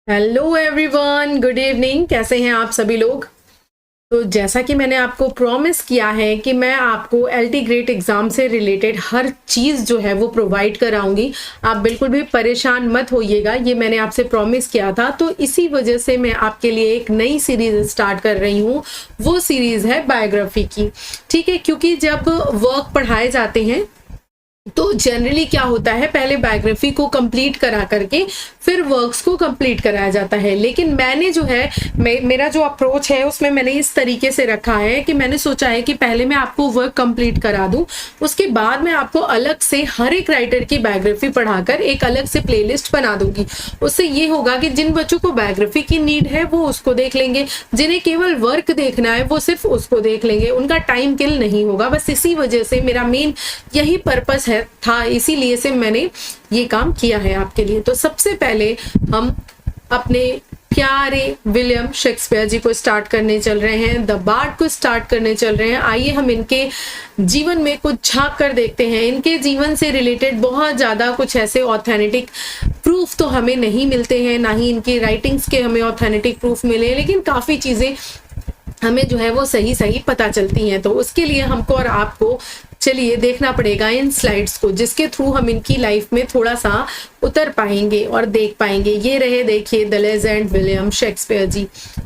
Hello everyone, good evening. कैसे हैं आप सभी लोग। तो जैसा कि मैंने आपको प्रॉमिस किया है कि मैं आपको एलटी ग्रेड एग्जाम से रिलेटेड हर चीज़ जो है वो प्रोवाइड कराऊंगी। आप बिल्कुल भी परेशान मत होइएगा, ये मैंने आपसे प्रॉमिस किया था। तो इसी वजह से मैं आपके लिए एक नई सीरीज स्टार्ट कर रही हूँ। वो सीरीज है बायोग्राफी की, ठीक है। क्योंकि जब वर्क पढ़ाए जाते हैं तो जनरली क्या होता है, पहले बायोग्राफी को कंप्लीट करा करके फिर वर्क्स को कंप्लीट कराया जाता है। लेकिन मैंने जो है मेरा जो अप्रोच है उसमें मैंने इस तरीके से रखा है कि मैंने सोचा है कि पहले मैं आपको वर्क कंप्लीट करा दूं, उसके बाद मैं आपको अलग से हर एक राइटर की बायोग्राफी पढ़ाकर एक अलग से प्लेलिस्ट बना दूंगी। उससे ये होगा कि जिन बच्चों को बायोग्राफी की नीड है वो उसको देख लेंगे, जिन्हें केवल वर्क देखना है वो सिर्फ उसको देख लेंगे, उनका टाइम किल नहीं होगा। बस इसी वजह से मेरा मेन यही पर्पस था, इसीलिए से मैंने ये काम किया है आपके लिए। तो सबसे पहले हम अपने प्यारे विलियम शेक्सपियर जी को स्टार्ट करने चल रहे हैं, द बार्ड को स्टार्ट करने चल रहे हैं। आइए हम इनके जीवन में कुछ झांक कर देखते हैं। इनके जीवन से रिलेटेड बहुत ज़्यादा कुछ ऐसे ऑथेंटिक प्रूफ तो हमें नहीं मिलते हैं, ना ही इनकी राइटिंग्स के हमें ऑथेंटिक प्रूफ मिले, लेकिन काफ़ी चीज़ें हमें जो है वो सही सही पता चलती हैं। तो उसके लिए हमको और आपको चलिए देखना पड़ेगा इन स्लाइड्स को, जिसके थ्रू हम इनकी लाइफ में थोड़ा सा उतर पाएंगे और देख पाएंगे। ये रहे, देखिए, द लेजेंड विलियम शेक्सपियर जी,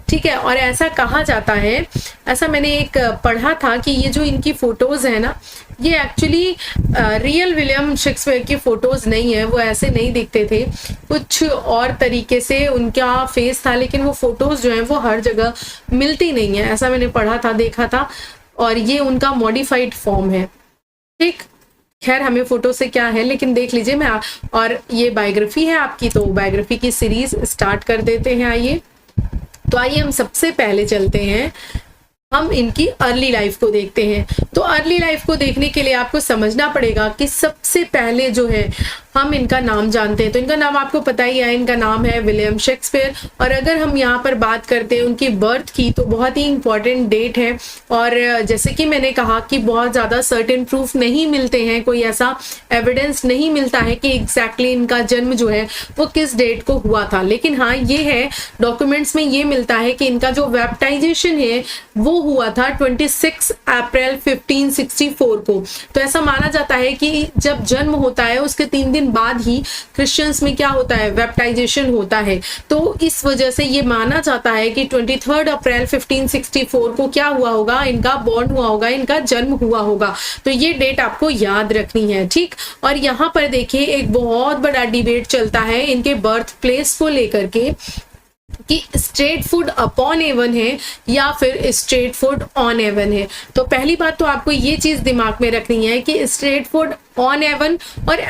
ठीक है। और ऐसा कहा जाता है, ऐसा मैंने एक पढ़ा था कि ये जो इनकी फोटोज है ना, ये एक्चुअली रियल विलियम शेक्सपियर की फोटोज नहीं है। वो ऐसे नहीं दिखते थे, कुछ और तरीके से उनका फेस था, लेकिन वो फोटोज जो है वो हर जगह मिलती नहीं है, ऐसा मैंने पढ़ा था, देखा था। और ये उनका मॉडिफाइड फॉर्म है, ठीक। खैर, हमें फोटो से क्या है, लेकिन देख लीजिए। मैं और ये बायोग्राफी है आपकी, तो बायोग्राफी की सीरीज स्टार्ट कर देते हैं। आइए, तो आइए हम सबसे पहले चलते हैं, हम इनकी अर्ली लाइफ को देखते हैं। तो अर्ली लाइफ को देखने के लिए आपको समझना पड़ेगा कि सबसे पहले जो है हम इनका नाम जानते हैं। तो इनका नाम आपको पता ही है, इनका नाम है विलियम शेक्सपियर। और अगर हम यहाँ पर बात करते हैं उनकी बर्थ की, तो बहुत ही इंपॉर्टेंट डेट है। और जैसे कि मैंने कहा कि बहुत ज़्यादा सर्टेन प्रूफ नहीं मिलते हैं, कोई ऐसा एविडेंस नहीं मिलता है कि एग्जैक्टली इनका जन्म जो है वो किस डेट को हुआ था। लेकिन हाँ, ये है, डॉक्यूमेंट्स में ये मिलता है कि इनका जो बैप्टाइजेशन है वो हुआ था 26 अप्रैल 1564 को। तो ऐसा माना जाता है कि जब जन्म होता है उसके 3 दिन बाद ही क्रिश्चियंस में क्या होता है, बैप्टाइजेशन होता है। तो इस वजह से ये माना जाता है कि 23 अप्रैल 1564 को क्या हुआ होगा, इनका बॉर्न हुआ होगा, इनका जन्म हुआ होगा। तो ये डेट आपको याद रखनी है, ठीक। और यहाँ पर देखिए, एक बहुत बड़ा डिबेट चलता है इनके बर्थ प्लेस को लेकर के कि स्ट्रेट फूड अपॉन एवन है या फिर स्ट्रेट फूड ऑन एवन है। तो पहली बात तो आपको ये चीज दिमाग में रखनी है कि स्ट्रेट फूड ऑन एवन और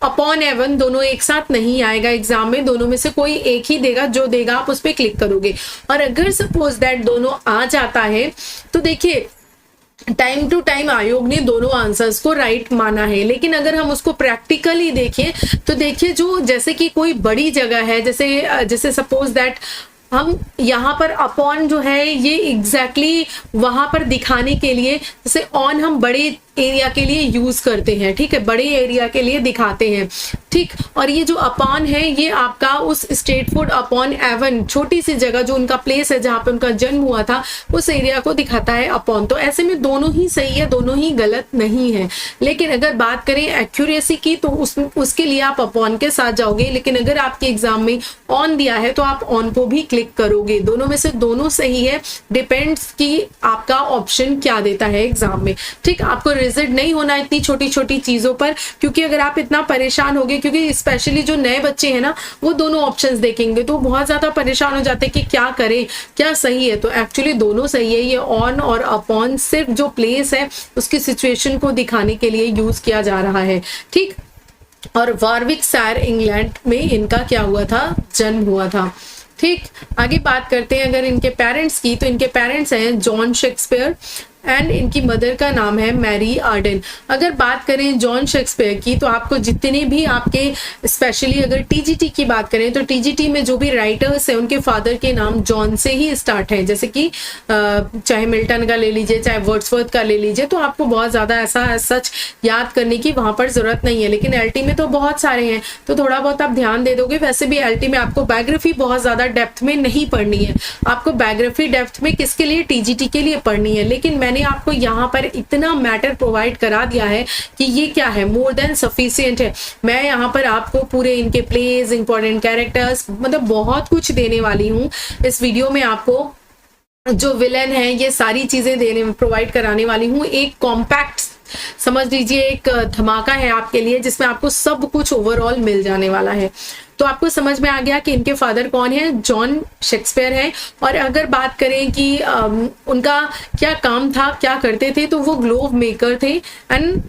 अपॉन एवन दोनों एक साथ नहीं आएगा एग्जाम में, दोनों में से कोई एक ही देगा, जो देगा आप उस पर क्लिक करोगे। और अगर सपोज दैट दोनों आ जाता है तो देखिए, टाइम टू टाइम आयोग ने दोनों आंसर्स को राइट माना है। लेकिन अगर हम उसको प्रैक्टिकली देखें तो देखिए, जो जैसे कि कोई बड़ी जगह है, जैसे सपोज दैट हम यहाँ पर अपॉन जो है ये एग्जैक्टली वहां पर दिखाने के लिए, जैसे ऑन हम बड़े एरिया के लिए यूज करते हैं, ठीक है, बड़े एरिया के लिए दिखाते हैं, ठीक। और ये जो अपॉन है ये आपका उस स्ट्रेट फूड अपॉन एवन, छोटी सी जगह जो उनका प्लेस है जहां पे उनका जन्म हुआ था, उस एरिया को दिखाता है अपॉन। तो ऐसे में दोनों ही सही है, दोनों ही गलत नहीं है। लेकिन अगर बात करें एक्यूरेसी की, तो उसके लिए आप अपॉन के साथ जाओगे। लेकिन अगर आपके एग्जाम में ऑन दिया है तो आप ऑन को भी क्लिक करोगे। दोनों में से दोनों सही है, डिपेंड्स कि आपका ऑप्शन क्या देता है एग्जाम में, ठीक। आपको रिजल्ट नहीं होना इतनी छोटी छोटी चीजों पर, क्योंकि अगर आप इतना परेशान होगे, क्योंकि स्पेशली जो नए बच्चे हैं ना, वो दोनों ऑप्शंस देखेंगे तो बहुत ज्यादा परेशान हो जाते हैं कि क्या करें, क्या सही है। तो एक्चुअली दोनों सही है। ये ऑन और अपॉन सिर्फ जो प्लेस है उसकी सिचुएशन को दिखाने के लिए यूज किया जा रहा है, ठीक। और वारविकशायर इंग्लैंड में इनका क्या हुआ था, जन्म हुआ था, ठीक। आगे बात करते हैं अगर इनके पेरेंट्स की, तो इनके पेरेंट्स हैं जॉन शेक्सपियर, एंड इनकी मदर का नाम है मैरी आर्डन। अगर बात करें जॉन शेक्सपियर की, तो आपको जितने भी आपके स्पेशली अगर टीजीटी की बात करें तो टीजीटी में जो भी राइटर्स हैं उनके फादर के नाम जॉन से ही स्टार्ट है, जैसे कि चाहे मिल्टन का ले लीजिए, चाहे वर्ड्सवर्थ का ले लीजिए, तो आपको बहुत ज़्यादा ऐसा सच याद करने की वहाँ पर ज़रूरत नहीं है। लेकिन एलटी में तो बहुत सारे हैं, तो थोड़ा बहुत आप ध्यान दे दोगे। वैसे भी एलटी में आपको बायोग्राफी बहुत ज़्यादा डेप्थ में नहीं पढ़नी है, आपको बायोग्राफी डेप्थ में किसके लिए, टीजीटी के लिए पढ़नी है। लेकिन मैंने आपको यहाँ पर इतना मैटर प्रोवाइड करा दिया है कि ये क्या है, मोर देन सफिशिएंट है। मैं यहाँ पर आपको पूरे इनके प्लेज, इंपॉर्टेंट कैरेक्टर्स, मतलब बहुत कुछ देने वाली हूँ इस वीडियो में। आपको जो विलन है ये सारी चीजें देने में प्रोवाइड कराने वाली हूँ। एक कॉम्पैक्ट समझ लीजिए, एक धमाका है आपके लिए जिसमें आपको सब कुछ ओवरऑल मिल जाने वाला है। तो आपको समझ में आ गया कि इनके फादर कौन है, जॉन शेक्सपियर है। और अगर बात करें कि उनका क्या काम था, क्या करते थे, तो वो ग्लोव मेकर थे एंड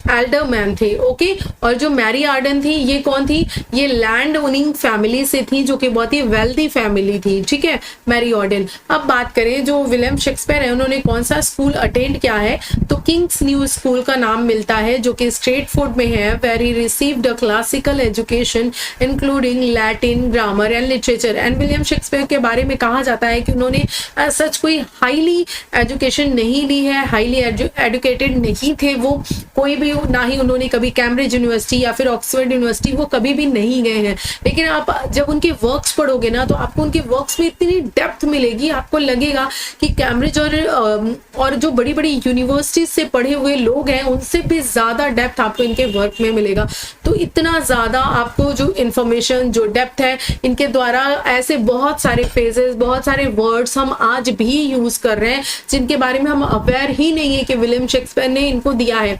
एल्डरमैन थे। ओके, और जो मैरी आर्डन थी ये कौन थी, ये लैंड ओनिंग फैमिली से थी, जो कि बहुत ही वेल्दी फैमिली थी। ठीक है, मैरी आर्डन। अब बात करें जो विलियम शेक्सपियर है, उन्होंने कौन सा स्कूल अटेंड किया है, तो किंग्स न्यू स्कूल का नाम मिलता है, जो कि स्ट्रेटफोर्ड में है, where he received a classical education including Latin, grammar and literature. And William Shakespeare के बारे में कहा जाता है कि उन्होंने सच कोई हाईली एजुकेशन नहीं ली है, हाईली एजुकेटेड नहीं थे वो, कोई भी ना ही उन्होंने कभी कैम्ब्रिज यूनिवर्सिटी या फिर ऑक्सफोर्ड यूनिवर्सिटी वो कभी भी नहीं गए हैं। लेकिन आप जब उनके वर्क्स पढ़ोगे ना, तो आपको उनके वर्क्स में इतनी डेप्थ मिलेगी, आपको लगेगा कि कैम्ब्रिज और जो बड़ी बड़ी यूनिवर्सिटीज से पढ़े हुए लोग हैं उनसे भी ज्यादा डेप्थ आपको इनके वर्क में मिलेगा। तो इतना ज्यादा आपको जो इंफॉर्मेशन, जो डेप्थ है इनके द्वारा, ऐसे बहुत सारे फ्रेजेस, बहुत सारे वर्ड्स हम आज भी यूज कर रहे हैं जिनके बारे में हम अवेयर ही नहीं है कि विलियम शेक्सपियर ने इनको दिया है।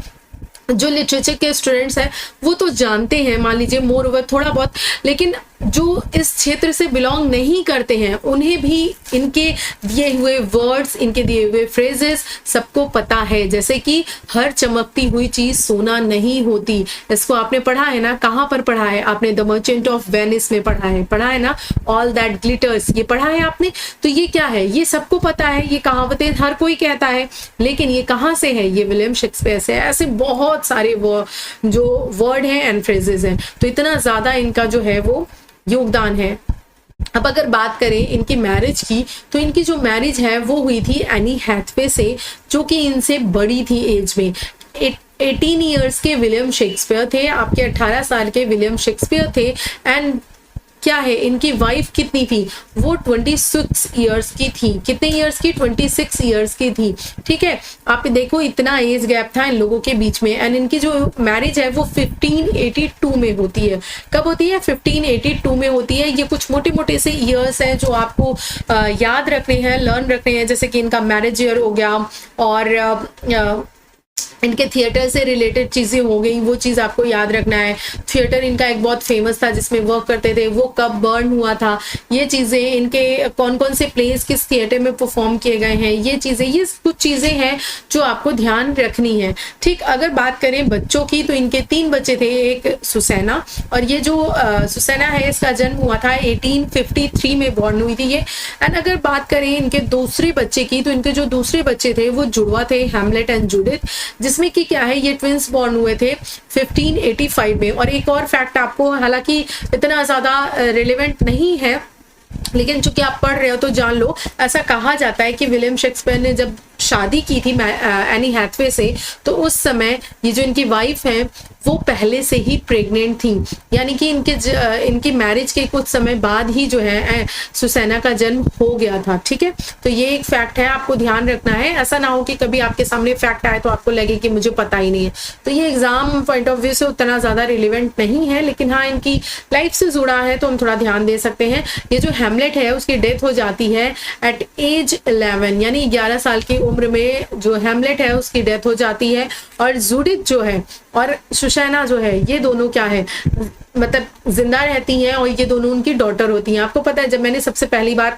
जो लिटरेचर के स्टूडेंट्स हैं वो तो जानते हैं, मान लीजिए मोर ओवर थोड़ा बहुत, लेकिन जो इस क्षेत्र से बिलोंग नहीं करते हैं उन्हें भी इनके दिए हुए वर्ड्स, इनके दिए हुए फ्रेजेस सबको पता है। जैसे कि हर चमकती हुई चीज सोना नहीं होती, इसको आपने पढ़ा है ना, कहाँ पर पढ़ा है आपने, द मर्चेंट ऑफ वेनिस में पढ़ा है ना, ऑल दैट ग्लिटर्स, ये पढ़ा है आपने। तो ये क्या है, ये सबको पता है, ये कहावतें हर कोई कहता है, लेकिन ये कहाँ से है, ये विलियम शेक्सपियर से। ऐसे बहुत सारे जो वर्ड हैं एंड फ्रेजेस हैं, तो इतना ज्यादा इनका जो है वो योगदान है। अब अगर बात करें इनकी मैरिज की, तो इनकी जो मैरिज है वो हुई थी एनी हैथवे से, जो कि इनसे बड़ी थी एज में। 18 ईयर्स के विलियम शेक्सपियर थे, आपके 18 साल के विलियम शेक्सपियर थे। एंड क्या है, इनकी वाइफ कितनी थी, वो 26 ईयर्स की थी। कितने ईयर्स की, 26 ईयर्स की थी। ठीक है, आप देखो इतना एज गैप था इन लोगों के बीच में। एंड इनकी जो मैरिज है वो 1582 में होती है। कब होती है, 1582 में होती है। ये कुछ मोटे मोटे से ईयर्स हैं जो आपको याद रखने हैं, लर्न रखने हैं, जैसे कि इनका मैरिज ईयर हो गया, और इनके थिएटर से रिलेटेड चीजें हो गई, वो चीज आपको याद रखना है। थिएटर इनका एक बहुत फेमस था जिसमें वर्क करते थे, वो कब बर्न हुआ था, ये चीजें, इनके कौन कौन से प्लेस किस थिएटर में परफॉर्म किए गए हैं, ये चीजें, ये कुछ चीजें हैं जो आपको ध्यान रखनी है। ठीक, अगर बात करें बच्चों की, तो इनके 3 बच्चे थे, एक सुसैना, और ये जो सुसैना है इसका जन्म हुआ था 1853 में बॉर्न हुई थी ये। एंड अगर बात करें इनके दूसरे बच्चे की, तो इनके जो दूसरे बच्चे थे वो जुड़वा थे, हैमलेट एंड जूडिथ, जिसमें कि क्या है, ये ट्विंस बॉर्न हुए थे 1585 में। और एक और फैक्ट आपको, हालांकि इतना ज्यादा रिलेवेंट नहीं है, लेकिन चूंकि आप पढ़ रहे हो तो जान लो। ऐसा कहा जाता है कि विलियम शेक्सपियर ने जब शादी की थी एनी हैथवे से, तो उस समय ये जो इनकी वाइफ है वो पहले से ही प्रेग्नेंट थी, यानी कि इनकी मैरिज के कुछ समय बाद ही जो है सुसैना का जन्म हो गया था। ठीक है, तो ये एक फैक्ट है, आपको ध्यान रखना है। ऐसा ना हो कि कभी आपके सामने फैक्ट आए तो आपको लगे कि मुझे पता ही नहीं है। तो ये एग्जाम पॉइंट ऑफ व्यू से उतना ज्यादा रिलेवेंट नहीं है, लेकिन हाँ इनकी लाइफ से जुड़ा है तो हम थोड़ा ध्यान दे सकते हैं। ये जो हैमलेट है उसकी डेथ हो जाती है एट एज 11, यानी 11 साल की उम्र में जो हैमलेट है उसकी डेथ हो जाती है। और जूडिथ जो है और सुसैना जो है, ये दोनों क्या है, मतलब जिंदा रहती हैं, और ये दोनों उनकी डॉटर होती हैं। आपको पता है, जब मैंने सबसे पहली बार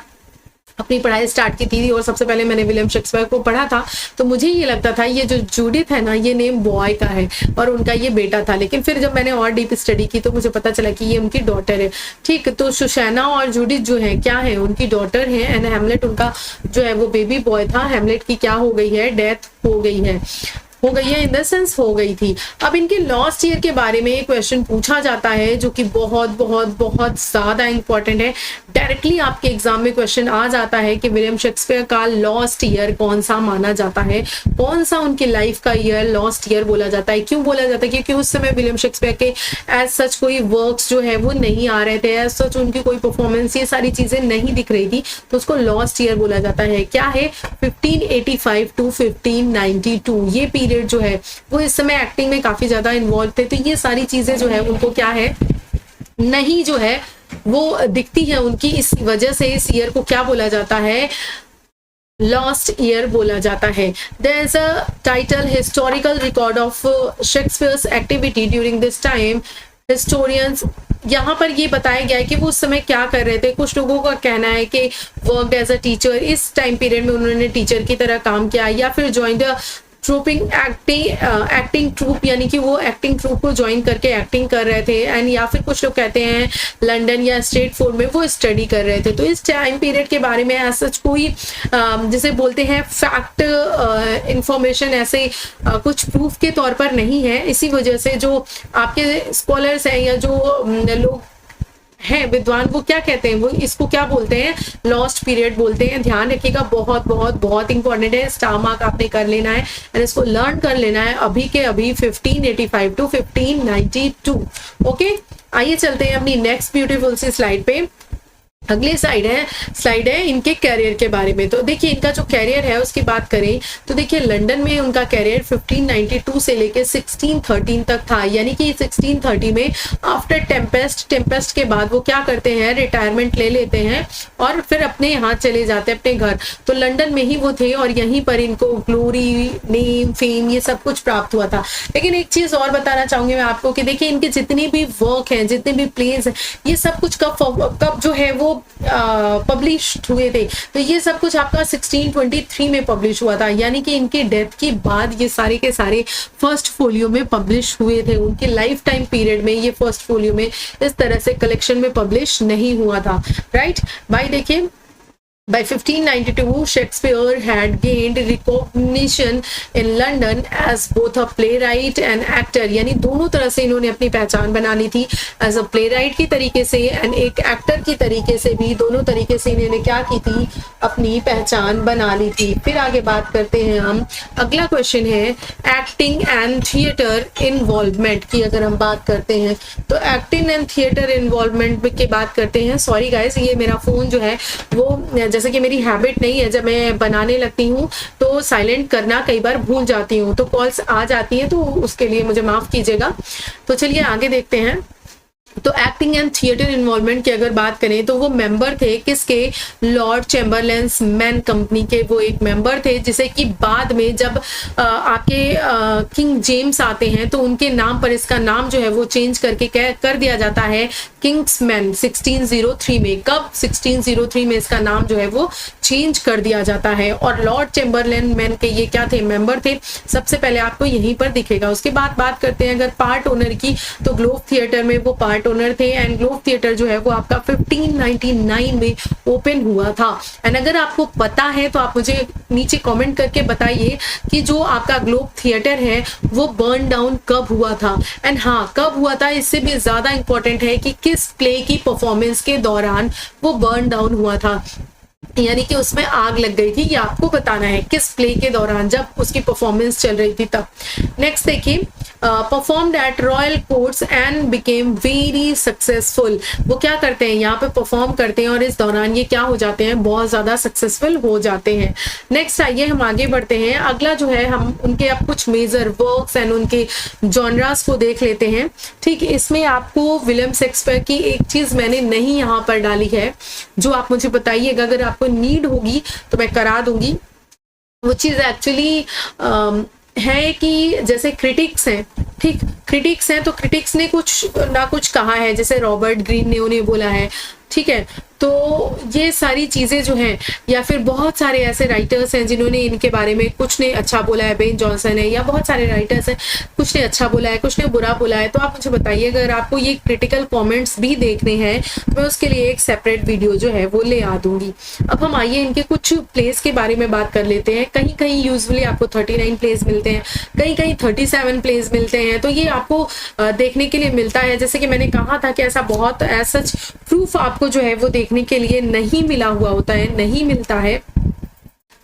अपनी पढ़ाई स्टार्ट की थी और सबसे पहले मैंने विलियम शेक्सपियर को पढ़ा था, तो मुझे ये लगता था ये जो जूडिथ है ना, ये नेम बॉय का है और उनका ये बेटा था। लेकिन फिर जब मैंने और डीप स्टडी की तो मुझे पता चला कि ये उनकी डॉटर है। ठीक, तो सुसैना और जूडिथ जो है क्या है, उनकी डॉटर है। एंड हेमलेट उनका जो है वो बेबी बॉय था। हेमलेट की क्या हो गई है, डेथ हो गई है इन द सेंस हो गई थी। अब इनके लॉस्ट ईयर के बारे में क्वेश्चन पूछा जाता है जो कि बहुत बहुत बहुत ज्यादा इंपॉर्टेंट है। डायरेक्टली आपके एग्जाम में क्वेश्चन आ जाता है कि विलियम शेक्सपियर का लॉस्ट ईयर कौन सा माना जाता है, कौन सा उनकी लाइफ का ईयर लॉस्ट ईयर बोला जाता है। क्यों बोला जाता है? क्योंकि उस समय विलियम शेक्सपियर के एज सच कोई वर्क्स जो है वो नहीं आ रहे थे, एज सच उनकी कोई परफॉर्मेंस, ये सारी चीजें नहीं दिख रही थी, तो उसको लॉस्ट ईयर बोला जाता है। क्या है? 1585 टू 1592 ये पीरियड जो है वो इस समय एक्टिंग में काफी ज्यादा इन्वॉल्व थे। तो ये सारी चीजें जो है उनको क्या है, नहीं जो है वो दिखती है उनकी, इस वजह से इस ईयर को क्या बोला जाता है, लॉस्ट ईयर बोला जाता है। There is a title historical record of Shakespeare's activity during this time. Historians, यहाँ पर ये बताया गया है कि वो उस समय क्या कर रहे थे। कुछ लोगों का कहना है कि वर्क एज अ टीचर, इस टाइम पीरियड में उन्होंने टीचर की तरह काम किया, या फिर join the trooping acting troop, यानी कि वो एक्टिंग ट्रूप को ज्वाइन करके एक्टिंग कर रहे थे। एंड या फिर कुछ लोग कहते हैं लंदन या स्ट्रेटफोर्ड में वो स्टडी कर रहे थे। तो इस टाइम पीरियड के बारे में एज सच कोई जिसे बोलते हैं फैक्ट इंफॉर्मेशन ऐसे कुछ प्रूफ के तौर पर नहीं है। इसी वजह से जो आपके स्कॉलर्स हैं या जो लोग है विद्वान, वो क्या कहते हैं, वो इसको क्या बोलते हैं, लॉस्ट पीरियड बोलते हैं। ध्यान रखिएगा, बहुत बहुत बहुत इंपॉर्टेंट है। स्टार मार्क आपने कर लेना है और इसको लर्न कर लेना है अभी के अभी 1585 टू 1592। ओके, आइए चलते हैं अपनी नेक्स्ट ब्यूटीफुल सी स्लाइड पे। अगली स्लाइड है इनके कैरियर के बारे में। तो देखिए इनका जो कैरियर है उसकी बात करें तो देखिए लंदन में उनका कैरियर 1592 से लेके 1613 तक था। यानी कि 1630 में आफ्टर टेम्पेस्ट के बाद वो क्या करते हैं, रिटायरमेंट ले लेते हैं और फिर अपने यहाँ चले जाते हैं अपने घर। तो लंदन में ही वो थे और यहीं पर इनको ग्लोरी, नेम, फेम ये सब कुछ प्राप्त हुआ था। लेकिन एक चीज और बताना चाहूंगी मैं आपको कि देखिए इनके जितने भी वर्क हैं, जितने भी प्लेज हैं, ये सब कुछ कब जो है वो पब्लिश हुए थे। तो ये सब कुछ आपका 1623 में पब्लिश हुआ था। यानी कि इनकी डेथ के बाद ये सारे के सारे फर्स्ट फोलियो में पब्लिश हुए थे। उनके लाइफ टाइम पीरियड में ये फर्स्ट फोलियो में इस तरह से कलेक्शन में पब्लिश नहीं हुआ था। राइट भाई, देखिए By 1592, Shakespeare had gained recognition in London as both a playwright and actor. यानी दोनों तरह से इन्होंने अपनी पहचान बना ली थी, एज अ प्लेराइट की तरीके से एंड एक एक्टर की तरीके से भी। दोनों तरीके से इन्होंने क्या की थी, अपनी पहचान बना ली थी। फिर आगे बात करते हैं हम। अगला क्वेश्चन है एक्टिंग एंड थिएटर इन्वॉल्वमेंट की। अगर हम बात करते हैं तो एक्टिंग एंड थिएटर इन्वॉल्वमेंट की बात करते हैं। सॉरी गाइस, ये मेरा फोन जो है वो जैसे कि मेरी हैबिट नहीं है, जब मैं बनाने लगती हूँ तो साइलेंट करना कई बार भूल जाती हूँ, तो कॉल्स आ जाती हैं, तो उसके लिए मुझे माफ कीजिएगा। तो चलिए आगे देखते हैं। तो एक्टिंग एंड थिएटर इन्वॉल्वमेंट की अगर बात करें तो वो मेंबर थे किसके, लॉर्ड चैम्बरलेन्स मैन कंपनी के वो एक मेंबर थे, जिसे कि बाद में जब आपके किंग जेम्स आते हैं तो उनके नाम पर इसका नाम जो है वो चेंज करके कर दिया जाता है किंग्समैन 1603 में। कब? 1603 में इसका नाम जो है वो चेंज कर दिया जाता है। और लॉर्ड चैम्बरलेन मैन के ये क्या थे, मेंबर थे। सबसे पहले आपको यहीं पर दिखेगा। उसके बाद बात करते हैं अगर पार्ट ओनर की, तो ग्लोब थिएटर में वो पार्ट ओनर थे एंड ग्लोब थिएटर जो है वो आपका 1599 में ओपन हुआ था। एंड अगर आपको पता है तो आप मुझे नीचे कमेंट करके बताइए कि जो आपका ग्लोब थिएटर है वो बर्न डाउन कब हुआ था। एंड हाँ, कब हुआ था इससे भी ज्यादा इंपॉर्टेंट है कि किस प्ले की परफॉर्मेंस के दौरान वो बर्न डाउन हुआ था, यानी कि उसमें आग लग गई थी। ये आपको बताना है किस प्ले के दौरान, जब उसकी परफॉर्मेंस चल रही थी तब। नेक्स्ट देखिए, performed eight royal courts and became very successful. वो क्या करते हैं, यहाँ पे परफॉर्म करते हैं और इस दौरान ये क्या हो जाते हैं, बहुत ज्यादा सक्सेसफुल हो जाते हैं। नेक्स्ट आइए हम आगे बढ़ते हैं। अगला जो है हम उनके अब कुछ मेजर वर्क्स एंड उनके जॉनरास को देख लेते हैं। ठीक, इसमें आपको विलियम शेक्सपियर की एक चीज मैंने नहीं यहाँ पर डाली है, जो आप मुझे बताइएगा, अगर आपको नीड होगी तो मैं करा दूंगी। वो चीज एक्चुअली है कि जैसे क्रिटिक्स हैं, ठीक, क्रिटिक्स हैं तो क्रिटिक्स ने कुछ ना कुछ कहा है, जैसे रॉबर्ट ग्रीन ने उन्हें बोला है, ठीक है, तो ये सारी चीज़ें जो हैं, या फिर बहुत सारे ऐसे राइटर्स हैं जिन्होंने इनके बारे में कुछ ने अच्छा बोला है, बेन जॉनसन है या बहुत सारे राइटर्स हैं, कुछ ने अच्छा बोला है, कुछ ने बुरा बोला है। तो आप मुझे बताइए, अगर आपको ये क्रिटिकल कमेंट्स भी देखने हैं तो मैं उसके लिए एक सेपरेट वीडियो जो है वो ले आ दूंगी। अब हम आइए इनके कुछ प्लेस के बारे में बात कर लेते हैं। कहीं कहीं यूजुअली आपको 39 प्लेस मिलते हैं, कहीं कहीं 37 प्लेस मिलते हैं। तो ये आपको देखने के लिए मिलता है, जैसे कि मैंने कहा था कि ऐसा बहुत सच प्रूफ आपको जो है वो देखने के लिए नहीं मिला हुआ होता है, नहीं मिलता है।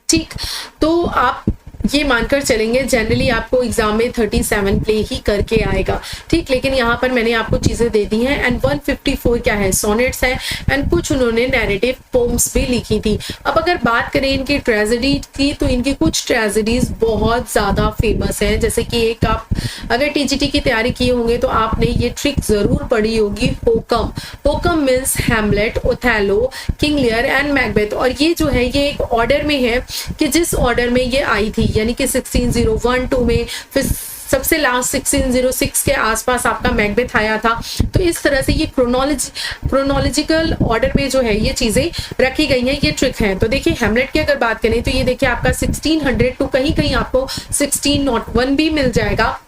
ठीक, तो आप ये मानकर चलेंगे जनरली आपको एग्जाम में 37 प्ले ही करके आएगा। ठीक, लेकिन यहाँ पर मैंने आपको चीजें दे दी हैं। एंड 154 क्या है, सोनेट्स है, एंड कुछ उन्होंने नैरेटिव पोम्स भी लिखी थी। अब अगर बात करें इनकी ट्रेजेडी की, तो इनकी कुछ ट्रेजेडीज बहुत ज्यादा फेमस हैं। जैसे कि एक, आप अगर टीजीटी की तैयारी किए होंगे तो आपने ये ट्रिक जरूर पढ़ी होगी, होकम। होकम means Hamlet, Othello, King Lear and Macbeth. और ये जो है ये एक ऑर्डर में है कि जिस ऑर्डर में ये आई थी, यानी कि 1601-2 में, फिर सबसे लास्ट 1606 के आसपास आपका मैकबेथ आया था। तो इस तरह से ये क्रोनोलॉजिकल ऑर्डर में जो है ये चीजें रखी गई हैं, ये ट्रिक है। तो देखिए हैमलेट की अगर बात करें तो ये देखिए आपका 1600 टू कहीं कहीं आपको 1601 भी मिल जाएगा।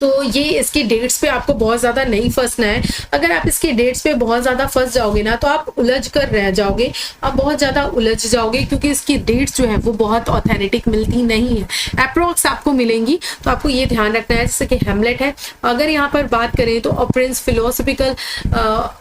तो ये इसकी डेट्स पे आपको बहुत ज़्यादा नहीं फंसना है। अगर आप इसकी डेट्स पे बहुत ज़्यादा फंस जाओगे ना तो आप उलझ कर रह जाओगे, आप बहुत ज़्यादा उलझ जाओगे, क्योंकि इसकी डेट्स जो है वो बहुत ऑथेंटिक मिलती नहीं है। अप्रॉक्स आपको मिलेंगी, तो आपको ये ध्यान रखना है। जैसे कि हैमलेट है, अगर यहाँ पर बात करें तो ऑपरेंस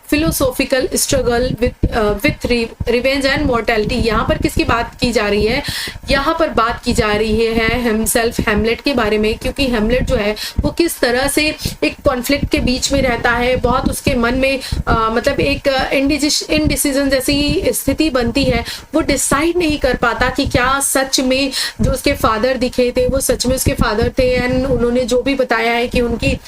philosophical struggle with revenge and mortality. यहाँ पर किसकी बात की जा रही है, यहाँ पर बात की जा रही है हिमसेल्फ, हैमलेट के बारे में। क्योंकि हैमलेट जो है वो किस तरह से एक कॉन्फ्लिक्ट के बीच में रहता है, बहुत उसके मन में मतलब एक इनडिसीजन जैसी स्थिति बनती है। वो डिसाइड नहीं कर पाता कि क्या सच में जो उसके फादर दिखे थे वो सच में उसके फादर थे, एंड उन्होंने जो भी बताया है कि उनकी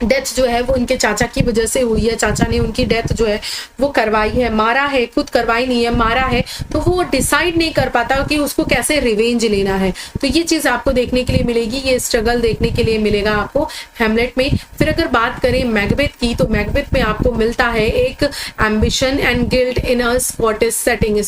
डेथ जो है वो उनके चाचा की वजह से हुई है, चाचा ने उनकी डेथ जो है वो करवाई है, मारा है, खुद करवाई नहीं है, मारा है। तो वो डिसाइड नहीं कर पाता कि उसको कैसे रिवेंज लेना है। तो ये चीज आपको देखने के लिए मिलेगी, ये स्ट्रगल देखने के लिए मिलेगा आपको हैमलेट में। फिर अगर बात करें मैकबेथ की, तो मैकबेथ में आपको मिलता है एक ambition and guilt in a Scottish setting.